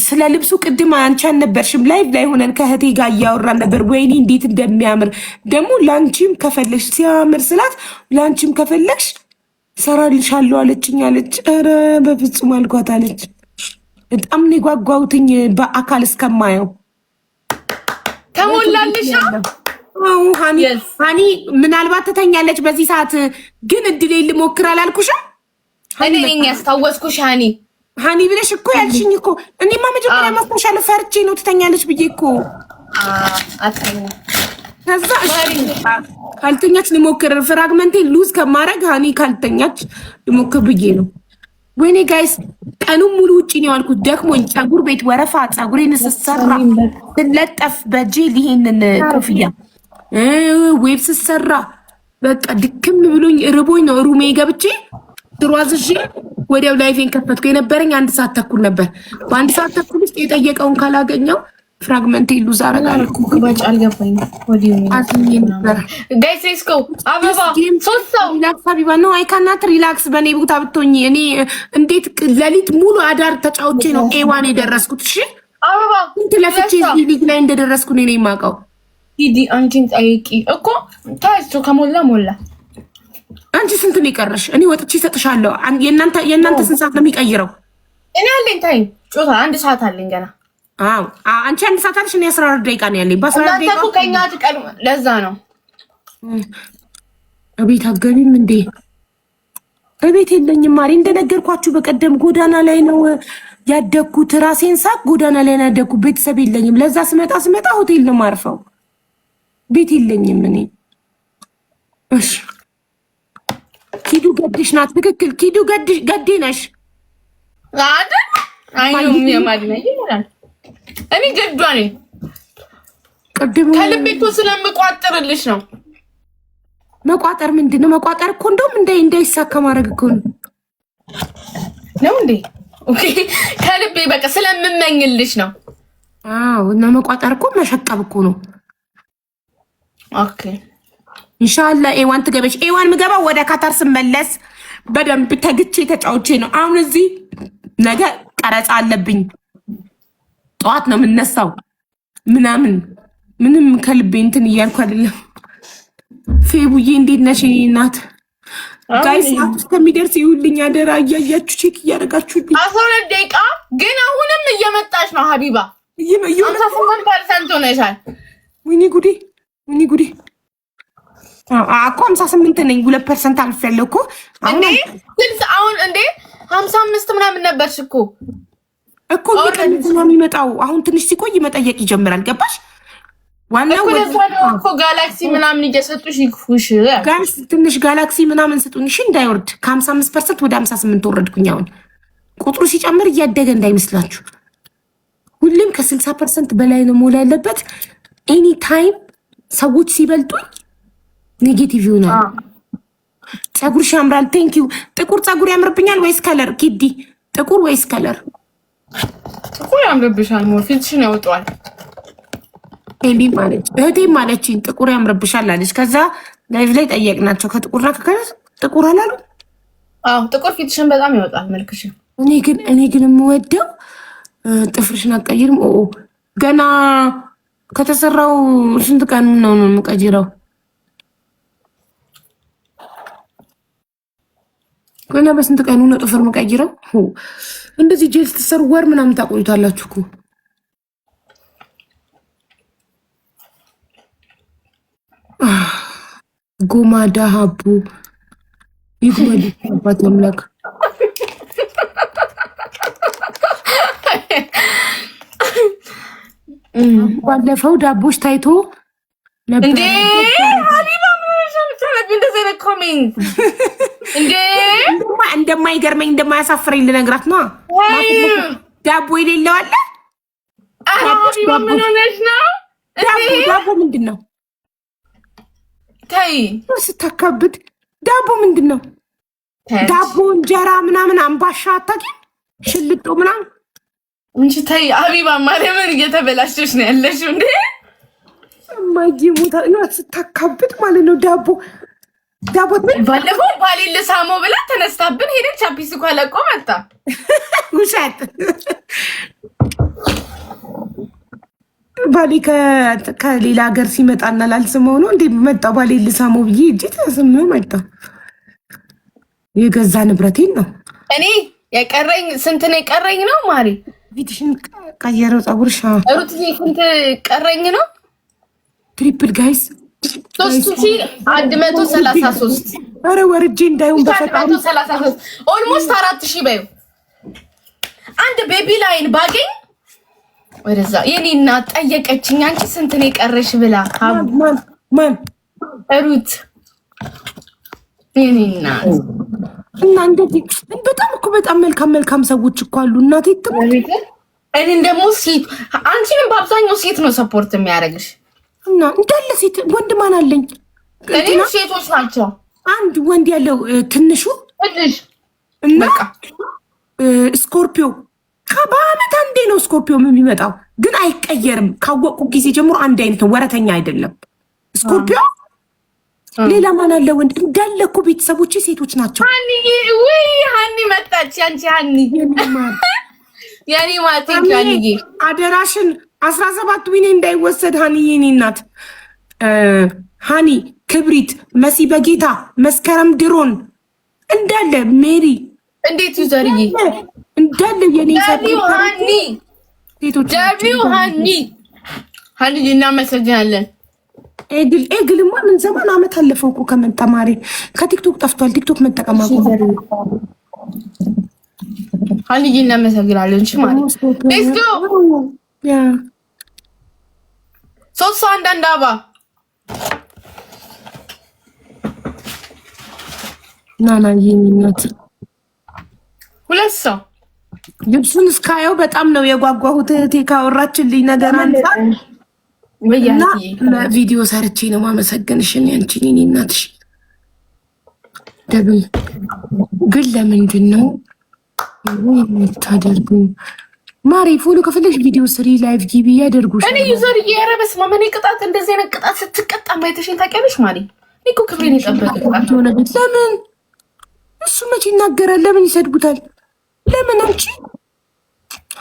ስለ ልብሱ ቅድም አንቺ አልነበርሽም? ላይቭ ላይ ሆነን ከእህቴ ጋር እያወራን ነበር። ወይኔ እንዴት እንደሚያምር ደግሞ ላንቺም ከፈለሽ ሲያምር ስላት ላንቺም ከፈለሽ ሰራልሻለሁ አለችኝ አለች። ኧረ በፍጹም አልኳት አለች። በጣም ነው የጓጓሁትኝ በአካል እስከማየው። ተሞላልሽ? አዎ ሃኒ ምናልባት ትተኛለች በዚህ ሰዓት ግን እድሌ ልሞክር አላልኩሽም? እኔ ነኝ ያስታወስኩሽ ሃኒ ብለሽ እኮ ያልሽኝ እኮ። እኔማ መጀመሪያ ማስታወሻለሁ ፈርቼ ነው ትተኛለች ብዬ እኮ። አትተኛ ከዛ ካልተኛች ልሞክር ፍራግመንቴ ሉዝ ከማድረግ ሃኒ ካልተኛች ልሞክር ብዬ ነው። ወይኔ ጋይስ ቀኑን ሙሉ ውጪ ነው ያልኩት። ደክሞኝ ፀጉር ቤት ወረፋ ፀጉሬን ስሰራ ስለጠፍ በጄል ይሄንን ኮፍያ ዌብ ስሰራ በቃ ድክም ብሎኝ ርቦኝ ነው ሩሜ ገብቼ ድሯዝሽ ወዲያው ላይቬን ከፈትኩ። የነበረኝ 1 ሰዓት ተኩል ነበር። በ1 ሰዓት ተኩል ውስጥ የጠየቀውን ካላገኘው ፍራግመንት ሉዝ አረጋለሁ። ባጭ አልገባኝ ወዲው ነበር ጋይስ ሌትስ ጎ አበባ ሶስት ሰው ሪላክስ ሀቢባ ነው። አይ ካናት ሪላክስ በኔ ቦታ ብትሆኚ እኔ እንዴት ሌሊት ሙሉ አዳር ተጫውቼ ነው ኤዋን የደረስኩት። እሺ አበባ ለፍቼ ሊግ ላይ እንደደረስኩ ነው የማውቀው። ዲዲ አንቺን ጠይቂ እኮ ታይቶ ከሞላ ሞላ። አንቺ ስንት ነው የቀረሽ? እኔ ወጥቼ እሰጥሻለሁ። የእናንተ ስንት ሰዓት ነው የሚቀይረው? እኔ አለኝ ታይም ጮታ 1 ሰዓት አለኝ ገና። አዎ አንቺ 1 ሰዓት አለሽ፣ እኔ 14 ደቂቃ ነው ያለኝ። በ14 ደቂቃ እኮ ከኛ ትቀር። ለዛ ነው እቤት አገቢም እንዴ? እቤት የለኝም ማሪ። እንደነገርኳችሁ በቀደም ጎዳና ላይ ነው ያደግኩት። ራሴን ሳቅ ጎዳና ላይ ነው ያደግኩት። ቤተሰብ የለኝም። ለዛ ስመጣ ሆቴል ነው ማርፈው። ቤት የለኝም እኔ። እሺ ኪዱ ገድሽ ናት። ትክክል ኪዱ ገዴ ነሽ አይደል? አይኑ የሚያማድነኝ ይላል። እኔ ገዷ ነኝ። ቅድም ከልቤ እኮ ስለምቋጥርልሽ ነው። መቋጠር ምንድን ነው? መቋጠር እኮ እንደውም እንዳይሳካ ማድረግ እኮ ነው እንዴ? ኦኬ ከልቤ በቃ ስለምመኝልሽ ነው። አዎ እና መቋጠር እኮ መሸቀብ እኮ ነው። ኦኬ ኢንሻአላህ ኤዋን ትገበሽ። ኤዋን ምገባው ወደ ካታር ስመለስ በደንብ ተግቼ ተጫውቼ ነው። አሁን እዚህ ነገ ቀረጻ አለብኝ። ጠዋት ነው የምነሳው ምናምን ምንም ከልቤ እንትን እያልኩ አይደለም። ፌቡዬ እንዴት ነሽ እናት? ጋይስ እስከሚደርስ ይሁልኝ አደራ። እያያችሁ ቼክ እያደረጋችሁልኝ 12 ደቂቃ ግን አሁንም እየመጣች ነው ሀቢባ። 58% ሆነሻል። ወይኔ ጉዴ ወይኔ ጉዴ እኮ 58 ነኝ 2% አልፌያለሁ እኮ እንዴ አሁን እንዴ 55 ምናምን ነበርሽ እኮ እየቀነሰ ነው የሚመጣው። አሁን ትንሽ ሲቆይ መጠየቅ ይጀምራል። ገባሽ? ዋናው እኮ ጋላክሲ ምናምን እየሰጡሽ ይክፉሽ። ጋይስ ትንሽ ጋላክሲ ምናምን ስጡኝ እሺ፣ እንዳይወርድ ከ55% ወደ 58 ወረድኩኝ። አሁን ቁጥሩ ሲጨምር እያደገ እንዳይመስላችሁ። ሁሌም ከ60% በላይ ነው ሞላ ያለበት። ኤኒ ታይም ሰዎች ሲበልጡኝ ኔጌቲቭ ይሆናል። ፀጉርሽ ያምራል። ቴንክ ዩ። ጥቁር ፀጉር ያምርብኛል ወይስ ከለር? ኪዲ ጥቁር ወይስ ከለር? ጥቁር ያምርብሻል። ሞር ፊትሽን ያወጣዋል። ሄሊ ማለች እህቴም ማለችኝ ጥቁር ያምርብሻል አለች። ከዛ ላይቭ ላይ ጠየቅናቸው ከጥቁርና ከከለር ጥቁር አላሉ። አዎ ጥቁር ፊትሽን በጣም ያወጣል መልክሽን። እኔ ግን የምወደው ጥፍርሽን አትቀይርም። ገና ከተሰራው ስንት ቀን ነው የምቀይረው? ገና በስንት ቀኑ ነው ጥፍር የምቀይረው? እንደዚህ ጄል ስትሰሩ ወር ምናምን ታቆይታላችሁ እኮ። ጎማዳ ሀቡ ይግመድ አባት አምላክ ባለፈው ዳቦች ታይቶ ነበር እንዴ? ሀቢባ እንደዚህ ኮሜንት እንዴ እንደማይገርመኝ እንደማያሳፍረኝ ልነግራት ነው። ዳቦ የሌለው አለ። ሀቢባ ምን ሆነሽ ነው? ዳቦ ምንድን ነው? ተይ ስታካብድ ዳቦ ምንድን ነው? ዳቦ እንጀራ ምናምን አምባሻ አታውቂም? ሽልጦ ምናምን እንጂ ተይ ሀቢባ ማርያምን እየተበላሸሽ ነው ያለሽው እንዴ? ማጂ ሞታ ነው ስታካብድ ማለት ነው። ዳቦ ባለፈው ባሌ ልሳመው ብላ ተነስታብን ሄደች። ቻፒስ እኮ ለቆ መጣ። ውሸት ባሌ ከሌላ ሀገር ሲመጣና ላልስመው ነው እንዴ መጣ። ባሌ ልሳመው ብዬ እጅ ተስመው መጣ። የገዛ ንብረቴን ነው። እኔ የቀረኝ ስንት ነው የቀረኝ ነው ማሪ? ፊትሽን ቀየረው ፀጉርሽ ሩትዬ ስንት ቀረኝ ነው? ትሪፕል ጋይስ 3133 አረ ወርጄ እንዳይሆን በፈጣሪ 33 ኦልሞስት 4000 በዩ አንድ ቤቢ ላይን ባገኝ ወደዛ የኔ እናት ጠየቀችኝ። አንቺ ስንት ነው የቀረሽ ብላ ማን ሩት የኔ እናት እና እንደዚህ በጣም እኮ በጣም መልካም ሰዎች እኮ አሉ። እናቴ ትሙት እኔ ደግሞ ሴት አንቺንም በአብዛኛው ሴት ነው ሰፖርት የሚያደርግሽ እና እንዳለ ሴት ወንድ ማን አለኝ? እኔ ሴቶች ናቸው። አንድ ወንድ ያለው ትንሹ እና ስኮርፒዮ በአመት አንዴ ነው ስኮርፒዮ የሚመጣው፣ ግን አይቀየርም። ካወቁ ጊዜ ጀምሮ አንድ አይነት ነው፣ ወረተኛ አይደለም ስኮርፒዮ። ሌላ ማን አለ ወንድ? እንዳለ እኮ ቤተሰቦቼ ሴቶች ናቸው። ሀኒ መጣች። አንቺ ሀኒ የኔ ማቴክ ሀኒዬ አደራሽን 17 ዊኔ እንዳይወሰድ ሀኒዬ የኔ እናት። ሀኒ ክብሪት፣ መሲ በጌታ፣ መስከረም ድሮን እንዳለ ሜሪ እንዴት ዩዘርዬ እንዳለ የኔ ሀኒ ሴቶች ሀኒ እናመሰግናለን። ኤግልማ ምን ዘመን አመት አለፈው እኮ ከመጣማሪ ከቲክቶክ ጠፍቷል። ቲክቶክ መጠቀም አቆመ። ሀኒዬ እናመሰግናለን። እሺ ማለት ሌትስ ጎ ያ 3 ሰው አንዳንድ አበባ ናና የሚናት 2 ሰው ልብሱን እስካየው በጣም ነው የጓጓሁት። እህቴ ካወራችልኝ ነገር አንፃር እና ቪዲዮ ሰርቼ ነው ማመሰግንሽ። አንቺን የኔ እናትሽ ደብል ግን ለምንድን ነው የምታደርጉ? ማሪ ፎሎ ከፈለሽ ቪዲዮ ስሪ፣ ላይቭ ጊቢ ያደርጉሽ። እኔ ዩዘር እየረበስ ማመኔ ቅጣት እንደዚህ አይነት ቅጣት ስትቀጣ ማይተሽን ታውቂያለሽ? ማሪ እኔ እኮ ክብሬን የጠበቀ ቅጣት ሆነ። ለምን እሱ መቼ ይናገራል? ለምን ይሰድቡታል? ለምን አንቺ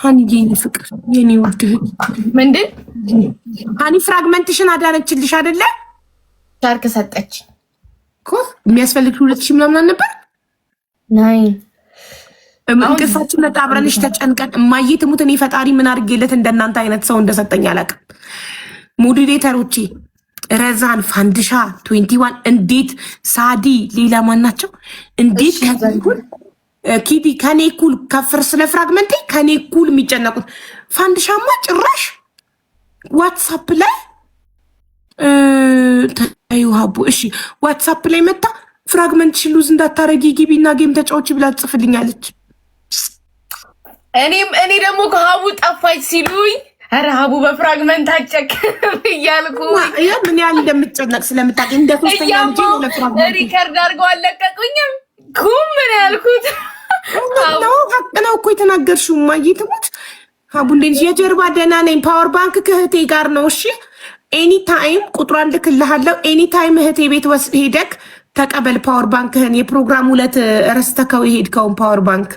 ሀኒዬ የኔ ፍቅር የኔ ውድ ምንድን ሀኒ ፍራግመንትሽን አዳነችልሽ አይደለ? ሻርክ ሰጠች እኮ የሚያስፈልግ 2000 ምናምን አልነበር? ናይ እንቅልፋችን መጣ አብረንሽ ተጨንቀን እማዬ ትሙት። እኔ ፈጣሪ ምን አድርጌለት እንደናንተ አይነት ሰው እንደሰጠኝ አላውቅም። ሞዴሬተሮቼ ረዛን፣ ፋንድሻ 21 እንዴት ሳዲ ሌላ ማን ናቸው? እንዴት ኪዲ ከኔ ኩል ከፍር ስለ ፍራግመንቴ ከኔ ኩል የሚጨነቁት ፋንድሻማ ጭራሽ ዋትሳፕ ላይ ታዩ ሀቡ እሺ ዋትሳፕ ላይ መጣ ፍራግመንት ሽሉዝ እንዳታረጊ ግቢና ጌም ተጫዎች ብላ ትጽፍልኛለች። እኔ ደግሞ ከሀቡ ጠፋች ሲሉኝ ኧረ ሀቡ በፍራግመንት አጨክም እያልኩ ምን ያህል እንደምትጨነቅ ስለምታውቂ እንደ ሶስተኛ ልጅ ነው ለፍራግመንት ሪከርድ አድርገው አለቀቁኝም። ኩም ምን ያልኩት ሀቅ ነው እኮ የተናገርሽው። ማየ ትሙት ሀቡ እንዴት የጀርባ ደህና ነኝ። ፓወር ባንክ ከእህቴ ጋር ነው። እሺ ኤኒ ታይም ቁጥሯን ልክልሃለሁ። ኤኒ ታይም እህቴ ቤት ሄደክ ተቀበል ፓወር ባንክህን። የፕሮግራም ሁለት ረስተከው የሄድከውን ፓወር ባንክ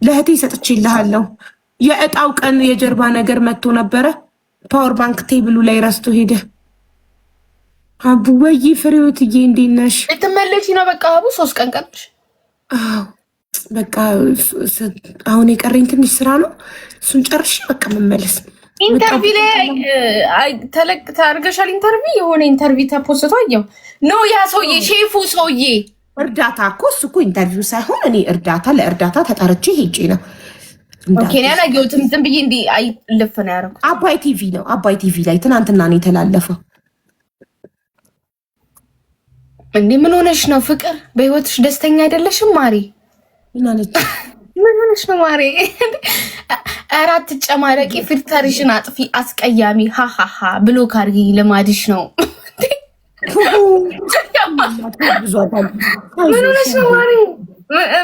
ለእህቴ ሰጥቼልሃለሁ። የእጣው ቀን የጀርባ ነገር መጥቶ ነበረ። ፓወር ባንክ ቴብሉ ላይ ረስቶ ሄደ። ሀቡ ወይ ፍሬዎትዬ እንዴት ነሽ? ልትመለሺ ነው? በቃ ሀቡ 3 ቀን ቀርሽ። አዎ በቃ አሁን የቀረኝ ትንሽ ስራ ነው። እሱን ጨርሼ በቃ መመለስ። ኢንተርቪው ላይ ተለቅ ታርገሻል። ኢንተርቪው የሆነ ኢንተርቪው ተፖስቶ አየው ነው ያ ሰውዬ ሼፉ ሰውዬ እርዳታ እኮ እሱ እኮ ኢንተርቪው ሳይሆን እኔ ለእርዳታ ተጠርቼ ሄጄ ነው። ኦኬ ነው ያላየሁትም። ዝም ብዬ እንዲህ ልፍ ነው ያደረኩት። አባይ ቲቪ ነው። አባይ ቲቪ ላይ ትናንትና ነው የተላለፈው። እንዴ ምን ሆነሽ ነው ፍቅር? በህይወትሽ ደስተኛ አይደለሽም ማሪ? ምን ሆነሽ ነው ማሪ? አራት ጨማረቂ ፊልተርሽን አጥፊ አስቀያሚ ሃሃሃ ብሎ ካርጊ ልማድሽ ነው። ምን ሆነሽ ነው ማሪ?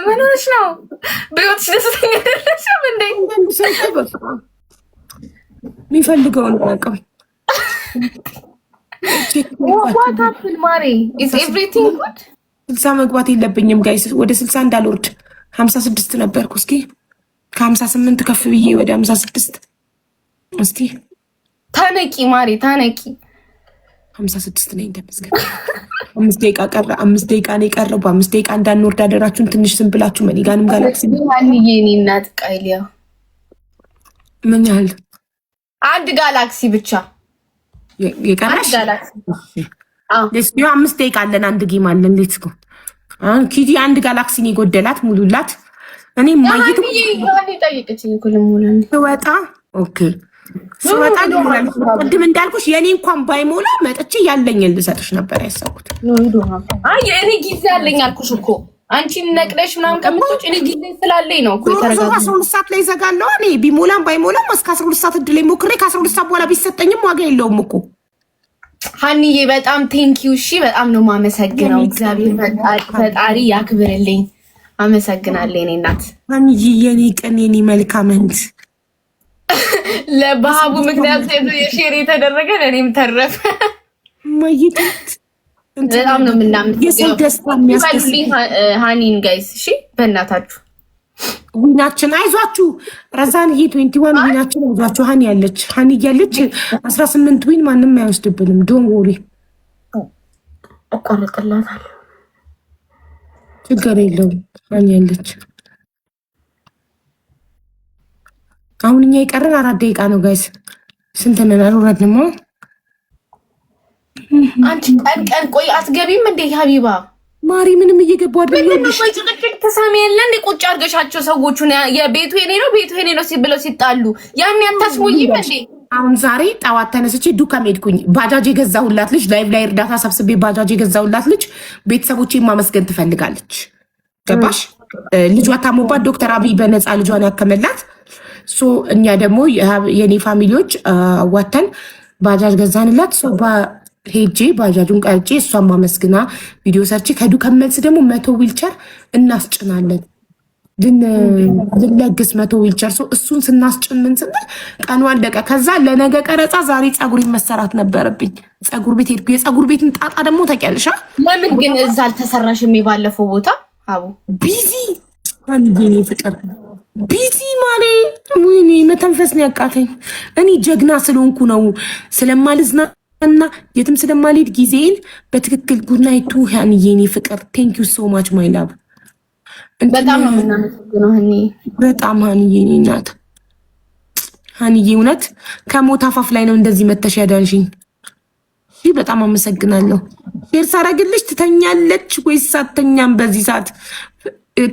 ምን ሆነሽ ነው? በህይወትሽ ደስተኛ አይደለሽም እንዴ? የሚፈልገውን አቅም What happened ማሪ? Is everything good? 60 መግባት የለብኝም ጋይስ። ወደ 60 እንዳልወርድ 56 ነበርኩ። እስኪ ከ58 ከፍ ብዬ ወደ 56 እስቲ ታነቂ ማሪ ታነቂ። 56 ነኝ እንደምስገድ 5 ደቂቃ ቀረ። 5 ደቂቃ ነው የቀረው። በ5 ደቂቃ እንዳንወርድ አደራችሁን። ትንሽ ዝም ብላችሁ መኒጋንም ጋላክሲ ማንዬ እኔ እናት ቃይሊያ ምን ያህል አንድ ጋላክሲ ብቻ የቀረሽ ለስዩ 5 ደቂቃ አለን። አንድ ጌም አለን። ሌትስ ጎ አሁን ኪዲ አንድ ጋላክሲ ነው የጎደላት። ሙሉላት። እኔ ማይት ጠይቅችኝ እኮ ለሞላን ወጣ። ኦኬ ስወጣ ለሞላን ቅድም እንዳልኩሽ የኔ እንኳን ባይሞላ መጥቼ ያለኝን ልሰጥሽ ነበር ያሰብኩት። አይ እኔ ጊዜ አለኝ አልኩሽ እኮ አንቺ ነቅለሽ ምናምን ቀምጦች እኔ ጊዜ ስላለኝ ነው እኮ የተረጋጋ። 12 ሰዓት ላይ ዘጋለሁ እኔ ቢሞላም ባይሞላም እስከ 12 ሰዓት እድል ሞክሬ ከ12 ሰዓት በኋላ ቢሰጠኝም ዋጋ የለውም እኮ። ሀኒዬ በጣም ቴንኪው። እሺ በጣም ነው ማመሰግነው። እግዚአብሔር ፈጣሪ ያክብርልኝ። አመሰግናለሁ የኔ እናት ሀኒዬ፣ የኔ ቀን የኔ መልካምንት ለባሃቡ ምክንያት ሼር የተደረገ እኔም ተረፈ። ማይት በጣም ነው የምናምነው። የሰው ደስታ የሚያስደስት ሀኒን ጋይስ እሺ በእናታችሁ ዊናችን አይዟችሁ። ረዛንዬ 21 ዊናችን አይዟችሁ። ሀኒ ያለች ሀኒ ያለች 18 ዊን ማንም አይወስድብንም። ዶን ወሪ አቋርጥላታል። ችግር የለውም። ሀኒ ያለች አሁን እኛ የቀረን 4 ደቂቃ ነው ጋይስ። ስንት ነን? አልወረድንም። አንቺ ቀን ቆይ አትገቢም እንዴ ሀቢባ? ማሪ ምንም እየገቡ አይደለም። ጭቅጭቅ ተሳሚ የለ እንዴ? ቁጭ አድርገሻቸው ሰዎቹን የቤቱ የኔ ነው ቤቱ የኔ ነው ብለው ሲጣሉ ያኔ አታስሞይም እንዴ? አሁን ዛሬ ጠዋት ተነስቼ ዱካም ሄድኩኝ። ባጃጅ የገዛሁላት ልጅ ላይቭ ላይ እርዳታ ሰብስቤ ባጃጅ የገዛሁላት ልጅ ቤተሰቦቼን ማመስገን ትፈልጋለች። ገባሽ? ልጇ ታሞባት ዶክተር አብይ በነፃ ልጇን ያከመላት። ሶ እኛ ደግሞ የኔ ፋሚሊዎች ወተን ባጃጅ ገዛንላት። ሶ ሄጄ ባጃጁን ቀርጬ እሷን ማመስግና ቪዲዮ ሰርቼ ከዱካም መልስ ደግሞ 100 ዊልቸር እናስጭናለን። ልንለግስ 100 ዊልቸር። እሱን ስናስጭን ምን ስንል ቀኑ አለቀ። ከዛ ለነገ ቀረጻ ዛሬ ፀጉሬን መሰራት ነበረብኝ። ፀጉር ቤት ሄድኩ። የፀጉር ቤትን ጣጣ ደግሞ ታውቂያለሽ። ለምን ግን እዛ አልተሰራሽም? የባለፈው ቦታ አቡ ቢዚ አንዴ ፍቅር ቢዚ ማለት ወይኔ መተንፈስ ነው ያቃተኝ። እኔ ጀግና ስለሆንኩ ነው ስለማልዝና እና የትም ስለማልሄድ ጊዜን በትክክል ጉድናይቱ ሀኒዬ የኔ ፍቅር ቴንክ ዩ ሶ ማች ማይ ላቭ። በጣም ነው የምናመሰግነው ሀኒ። በጣም ሀኒዬ የኔ እናት ሀኒዬ እውነት ከሞት አፋፍ ላይ ነው እንደዚህ መተሽ ያዳንሽኝ። እሺ በጣም አመሰግናለሁ። ሼር ሳረግልሽ ትተኛለች ወይስ ሳተኛም? በዚህ ሰዓት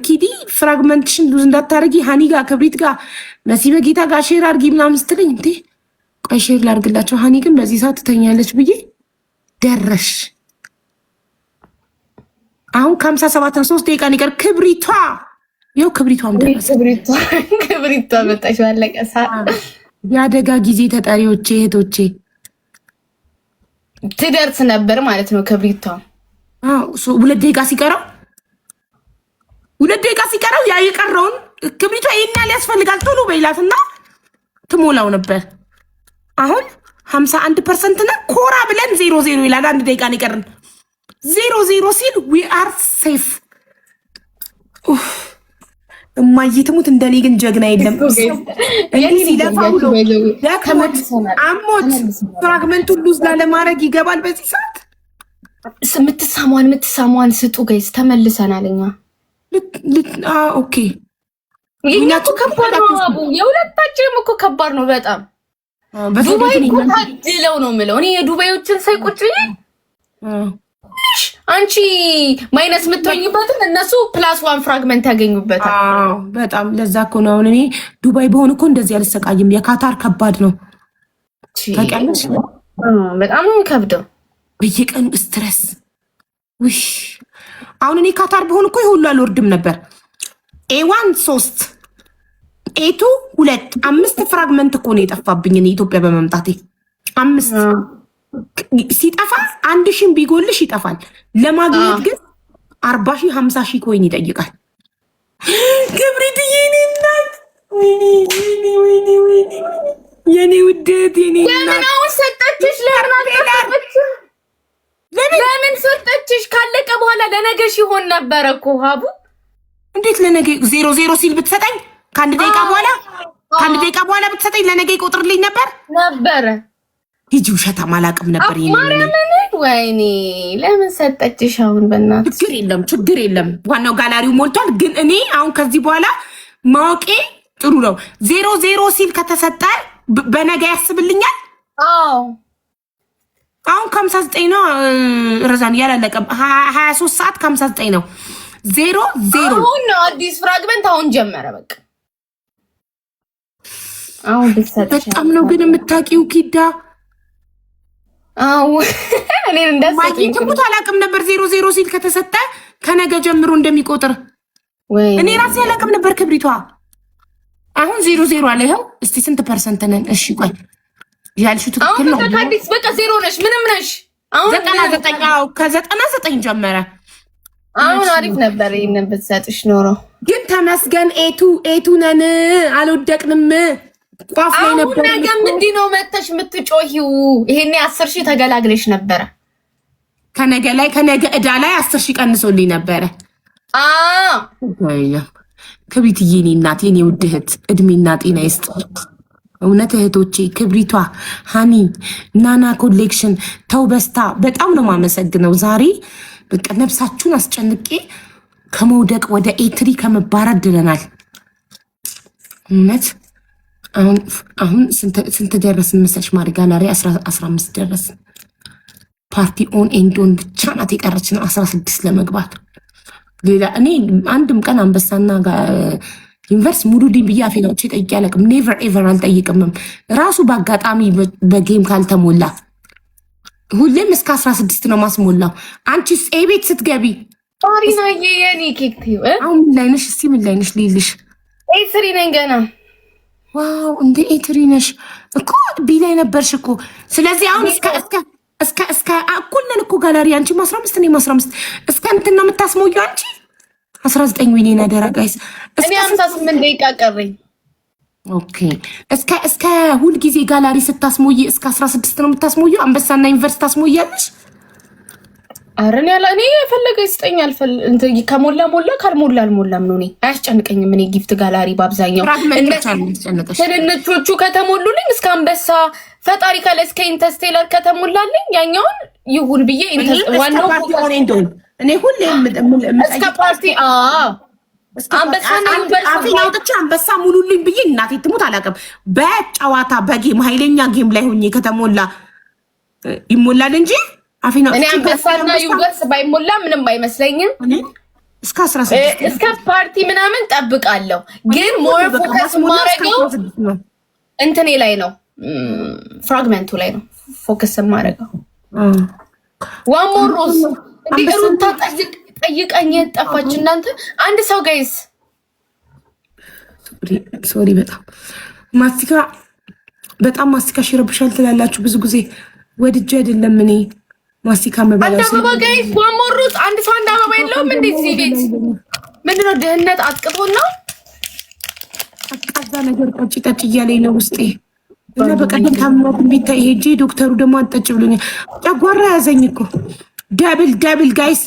ኪዲ ፍራግመንትሽን ሉዝ እንዳታረጊ ሀኒ ጋር ክብሪት ጋር መሲ በጌታ ጋር ሼር አርጊ ምናምን ስትለኝ እንዴ ቆይ ሼር ላርግላቸው። ሀኒ ግን በዚህ ሰዓት ትተኛለች ብዬ ደረሽ። አሁን ከ57 3 ደቂቃ ነገር ክብሪቷ ይኸው ክብሪቷም ደረሰ። ክብሪቷ መጣሽ ባለቀ ሰዓት የአደጋ ጊዜ ተጠሪዎቼ እህቶቼ ትደርስ ነበር ማለት ነው። ክብሪቷ 2 ደቂቃ ሲቀረው ያ የቀረውን ክብሪቷ ይሄን ያስፈልጋል ቶሎ በይላትና ትሞላው ነበር። አሁን 51% ነን ኮራ ብለን 00 ይላል። 1 ደቂቃ ነው የቀረን። 00 ሲል we are safe። እማዬ ትሙት እንደኔ ግን ጀግና የለም። እንግዲህ ሲለፋው ነው አሞት ፍራግመንቱን ሉዝ ላለማድረግ ይገባል። በዚህ ሰዓት የምትሳሟን ስጡ ጋይስ። ተመልሰናል እኛ። ኦኬ የኛ እኮ ከባድ ነው አቡ፣ የሁለታችንም እኮ ከባድ ነው በጣም። ዱባይ እኮ ታድለው ነው የምለው እኔ የዱባዮችን ሳይ ቁጭ ብዬ አንቺ ማይነስ የምትሆኝበትን እነሱ +1 ፍራግመንት ያገኙበታል። በጣም ለዛ እኮ ነው አሁን እኔ ዱባይ በሆን እኮ እንደዚህ አልሰቃይም። የካታር ከባድ ነው ታውቂያለሽ። በጣም ነው የሚከብደው በየቀኑ ስትረስ። ውይ አሁን እኔ ካታር በሆን እኮ ይሁሉ አልወርድም ነበር። A1 3 A2 2 5 ፍራግመንት እኮ ነው የጠፋብኝ እኔ ኢትዮጵያ በመምጣቴ 5 ሲጠፋ 1000 ቢጎልሽ ይጠፋል። ለማግኘት ግን 40,000 50,000 ኮይን ይጠይቃል። ክብሪት የኔ እናት የኔ ውደት የኔ እናት ለምን ሰጠችሽ? ለምን ሰጠችሽ? ካለቀ በኋላ ለነገሽ ይሆን ነበር እኮ ሀቡ። እንዴት ለነገ 00 ሲል ብትሰጠኝ ከ1 ደቂቃ በኋላ ብትሰጠኝ ለነገ ይቆጥርልኝ ነበር። ሂጂ ውሸታም አላውቅም ነበር። ማርያምን ወይኔ ለምን ሰጠችሽ? አሁን በእናትሽ ችግር የለም ዋናው ጋላሪው ሞልቷል። ግን እኔ አሁን ከዚህ በኋላ ማወቄ ጥሩ ነው። 00 ሲል ከተሰጠ በነገ ያስብልኛል። አሁን 59 ነው ረዛን ያላለቀም 23 ሰዓት 59 ነው። 00 አሁን ነው አዲስ ፍራግመንት አሁን ጀመረ። በቃ አሁን በጣም ነው ግን የምታውቂው ኪዳ። እኔ እንደሰጠኝ ትሙት አላውቅም ነበር 00 ሲል ከተሰጠ ከነገ ጀምሮ እንደሚቆጥር እኔ ራሴ አላውቅም ነበር። ክብሪቷ አሁን 00 አለ። ይኸው እስቲ ስንት ፐርሰንት ነን? እሺ ቆይ ያልሽው ትክክል ነው። አሁን አዲስ በቃ 0 ነሽ፣ ምንም ነሽ። አሁን 99 ከ99 ጀመረ። አሁን አሪፍ ነበር ይሄንን ብትሰጥሽ ኖሮ። ግን ተመስገን ኤቱ ነን አልወደቅንም። ቋፍ ላይ ነበር። ነገ ምንድን ነው መተሽ የምትጮሂው? ይሄኔ 10,000 ተገላግለሽ ነበረ። ከነገ ዕዳ ላይ 10,000 ቀንሶልኝ ነበረ። ክብሪትዬ የኔ እናት የኔ ውድ እህት እድሜና ጤና ይስጥ። እውነት እህቶቼ ክብሪቷ፣ ሃኒ፣ ናና ኮሌክሽን፣ ተውበስታ በጣም ነው የማመሰግነው። ዛሬ በቃ ነፍሳችሁን አስጨንቄ ከመውደቅ ወደ ኤትሪ ከመባረር ድለናል። እውነት አሁን ስንት ደረስን መሰለሽ? ማሪ ጋላሪ 15 ደረስን። ፓርቲ ኦን ኤንድ ኦን ብቻ ናት የቀረችን 16 ለመግባት። ሌላ እኔ አንድም ቀን አንበሳና ዩኒቨርስ ሙሉልኝ ብዬ አፌን አውጥቼ ጠይቄ አላውቅም። ኔቨር ኤቨር አልጠይቅምም። ራሱ በአጋጣሚ በጌም ካልተሞላ ሁሌም እስከ 16 ነው ማስሞላው። አንቺስ ቤት ስትገቢ ሪናዬ የኔ ኬክ አሁን ምን ላይ ነሽ? እስቲ ምን ላይ ነሽ ልይልሽ? ኤትሪ ነኝ ገና። ዋው እንደ ኤትሪ ነሽ እኮ ቢ ላይ ነበርሽ እኮ። ስለዚህ አሁን እስከ እኩል ነን እኮ ጋላሪ። አንቺ 15 እኔም 15 እስከ እንትን ነው የምታስሞየው አንቺ 19 ዊኔ ናደራ ጋይስ። እኔ 58 ደቂቃ ቀረኝ። ኦኬ እስከ ሁል ጊዜ ጋላሪ ስታስሞይ እስከ 16 ነው የምታስሞየው። አንበሳና ዩኒቨርሲቲ ታስሞያለሽ። አረን ያለ እኔ የፈለገ ይስጠኛል። ከሞላ ሞላ ካልሞላ አልሞላም ነው። እኔ አያስጨንቀኝም። እኔ ጊፍት ጋላሪ በአብዛኛው ትንንቾቹ ከተሞሉልኝ እስከ አንበሳ ፈጣሪ ካለ እስከ ኢንተስቴለር ከተሞላልኝ ያኛውን ይሁን ብዬ ዋናው ፓርቲ ኦን ኤንድ ኦን እኔ ሁሌ እስከ ፓርቲ አፌን አውጥቼ አንበሳ ሙሉልኝ ብዬ እናቴ ትሙት አላውቅም። በጨዋታ በጌም ኃይለኛ ጌም ላይ ሆኜ ከተሞላ ይሞላል እንጂ አፌን አውጥቼ እኔ አንበሳና ዩኒቨርስ ባይሞላ ምንም አይመስለኝም። እስከ 16 እስከ ፓርቲ ምናምን ጠብቃለሁ። ግን ሞር ፎከስ ማረገው እንትኔ ላይ ነው፣ ፍራግመንቱ ላይ ነው ፎከስ ማረገው። ዋን ሞር ሮዝ ሩታ ጠይቀኝ ጠፋች። እናንተ አንድ ሰው ጋይስ ሶሪ በጣም ማስቲካ ይረብሻል ትላላችሁ ብዙ ጊዜ። ወድጄ አይደለም እኔ ማስቲካ መበላው። አንድ አበባ ጋይስ ዋን ሞር ሮዝ። አንድ ሰው አንድ አበባ የለውም እንዴ እዚህ ቤት? ምንድነው ድህነት አጥቅቶና አቃዛ ነገር ጠጭ እያለኝ ነው ውስጤ። እና በቀደም ታምራት ቢታይ ሄጄ ዶክተሩ ደግሞ አጠጭ ብሎኛል። ጨጓራ ያዘኝ እኮ ደብል ጋይስ።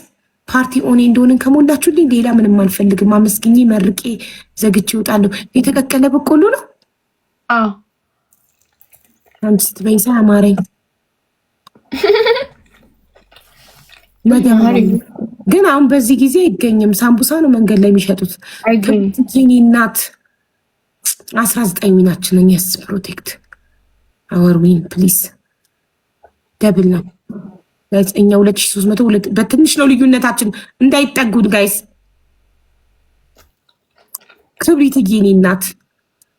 ፓርቲ ኦኔ እንደሆነ ከሞላችሁልኝ ሌላ ምንም አልፈልግም። አመስግኜ መርቄ ዘግቼ እወጣለሁ። የተቀቀለ በቆሎ ነው። አዎ አንቺ ስትበይኝ አማረኝ። ግን አሁን በዚህ ጊዜ አይገኝም። ሳምቡሳ ነው መንገድ ላይ የሚሸጡት። የኔ እናት 19 ሚናችን የስ ፕሮቴክት አወር ዊን ፕሊዝ ደብል ነው። እኛ 2300 በትንሽ ነው ልዩነታችን። እንዳይጠጉን ጋይስ። ክብሪት የኔ እናት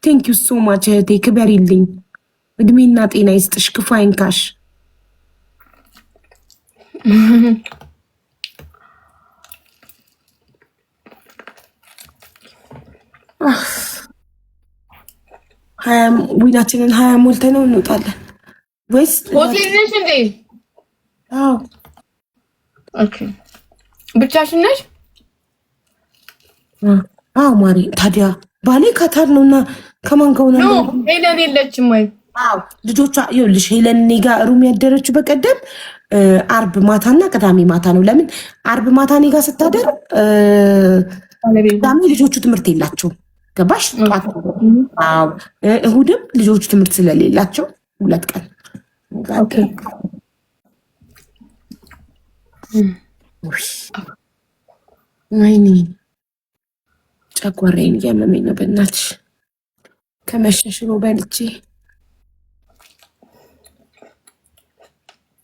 ቴንክ ዩ ሶ ማች እህቴ፣ ክበሪልኝ። እድሜና ጤና ይስጥሽ፣ ክፉ አይንካሽ። ዊናችንን 20 ሞልተን ነው እንወጣለን ወይስ ሆቴል ነሽ እንዴ? አዎ ኦኬ። ብቻሽን ነሽ? አዎ ማሪ። ታዲያ ባሌ ካታር ነውና ከማን ጋር ነው? ሄለን የለችም ወይ? አዎ ልጆቿ ይኸውልሽ፣ ሄለን እኔ ጋር ሩም ያደረችው በቀደም አርብ ማታና ቅዳሜ ማታ ነው። ለምን አርብ ማታ እኔ ጋር ስታደር ቅዳሜ ልጆቹ ትምህርት የላቸውም። ገባሽ? ጧት አዎ፣ እሁድም ልጆቹ ትምህርት ስለሌላቸው 2 ቀን ኦኬ። ወይኔ ጨጓራዬን እያመመኝ ነው። በእናትሽ ከመሸሽ ነው በልቼ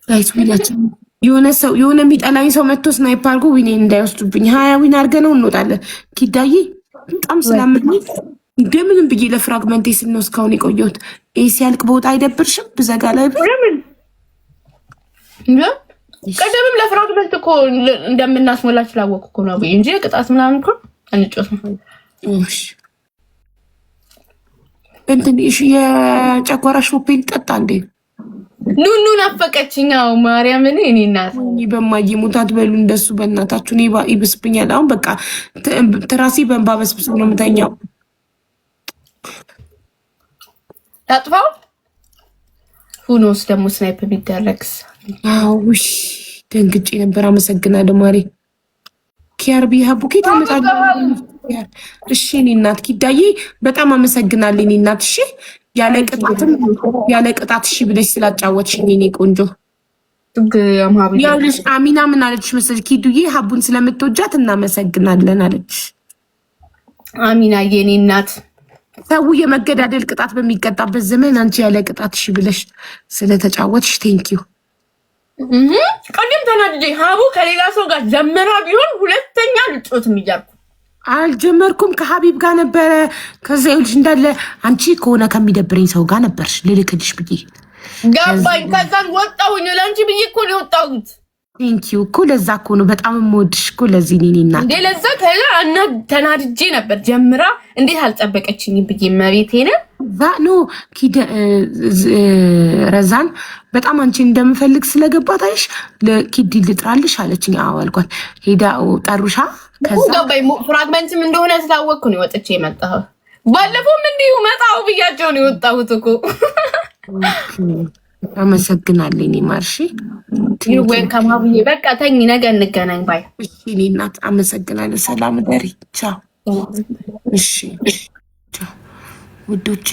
ጋይስ። ዊናችን የሆነ የሚጠላኝ ሰው መጥቶ ስናይፕ አድርጎ ዊኔን እንዳይወስዱብኝ 20 ዊን አድርገነው እንወጣለን። ኪዳዬ በጣም ስላመመኝ እንደምንም ብዬ ለፍራግመንቴ ስል ነው እስካሁን የቆየሁት። ሲያልቅ በወጣ አይደብርሽም? ብዘጋ ላይ ቀደምም ለፍራግመንት እኮ እንደምናስሞላ ስላወቅኩ እኮ ነው እንጂ ቅጣት ምናምን እኮ አንጮት ነው። እንትን የጨጓራ ሾፔን ጠጣ እንዴ? ኑኑ ናፈቀችኝ። አዎ ማርያምን እኔ እናት በማየ ሙታት በሉ እንደሱ በእናታችሁ። እኔ ይብስብኛል አሁን በቃ ትራሲ በእንባ በስብስ ነው የምተኛው። ታጥፋው ሁኖስ ደግሞ ስናይፕ ቢደረግስ? ውሽ ደንግጬ ነበር። አመሰግናለሁ ማሪ። ኪያርቢ ሀቡኬ ታመጣለህ? እሺ እኔ እናት ኪዳዬ በጣም አመሰግናለሁ እኔ እናት። እሺ ያለ ቅጣት እሺ ብለሽ ስላጫወትሽኝ እኔ ቆንጆ። ያውልሽ አሚና ምን አለች መሰለሽ? ኪዱዬ ሀቡን ስለምትወጃት እናመሰግናለን አለች። አሚና የኔ እናት ሰው የመገዳደል ቅጣት በሚቀጣበት ዘመን አንቺ ያለ ቅጣት እሺ ብለሽ ስለተጫወትሽ ቴንኪዩ። ቀደም ተናድጄ ሀቡ ከሌላ ሰው ጋር ጀመራ ቢሆን ሁለተኛ ልጮት የሚያርኩ አልጀመርኩም። ከሀቢብ ጋር ነበረ። ከዛ ይኸውልሽ እንዳለ አንቺ ከሆነ ከሚደብረኝ ሰው ጋር ነበርሽ ልልክልሽ ብዬ ገባኝ። ከዛን ወጣሁኝ። ለአንቺ ብዬ እኮ ነው የወጣሁት። ቴንኪዩ እኮ ለዛ እኮ ነው በጣም የምወድሽ እኮ ለዚህ ኔ ና እንዴ ለዛ ከላ ተናድጄ ነበር ጀምራ እንዴት አልጠበቀችኝም ብዬ መቤቴን ዛ ኖ ረዛን በጣም አንቺን እንደምፈልግ ስለገባት አይሽ ለኪዲ ልጥራልሽ አለችኝ። አዎ አልኳት። ሄዳ ጠሩሻ ከዛ ገባኝ። ፍራግመንትም እንደሆነ ስላወቅኩ ነው ወጥቼ የመጣሁት። ባለፈውም እንዲሁ መጣሁ ብያቸው ነው የወጣሁት እኮ። አመሰግናለሁ እኔ ማርሺ ዌልካም ሀቡዬ። በቃ ተኝ፣ ነገ እንገናኝ ባይ። እሺ እኔ እናት አመሰግናለሁ። ሰላም ደሪ። ቻው። እሺ ቻው ውዶቼ።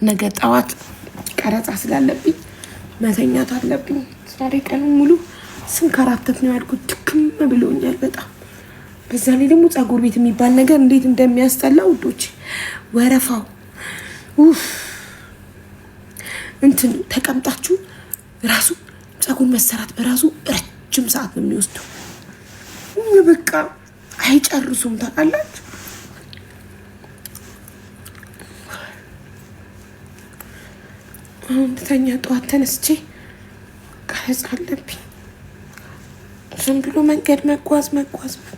ነገ ጠዋት ቀረጻ ስላለብኝ መተኛት አለብኝ። ዛሬ ቀኑን ሙሉ ስንከራተት ነው ያልኩት። ድክም ብሎኛል በጣም በዛ ላይ ደግሞ ፀጉር ቤት የሚባል ነገር እንዴት እንደሚያስጠላ ውዶች፣ ወረፋው እንትን ተቀምጣችሁ ራሱ ፀጉር መሰራት በራሱ ረጅም ሰዓት ነው የሚወስደው። በቃ አይጨርሱም ታውቃላችሁ። አሁን ተኛ ጠዋት ተነስቼ ቀረጽ አለብኝ። ዝም ብሎ መንገድ መጓዝ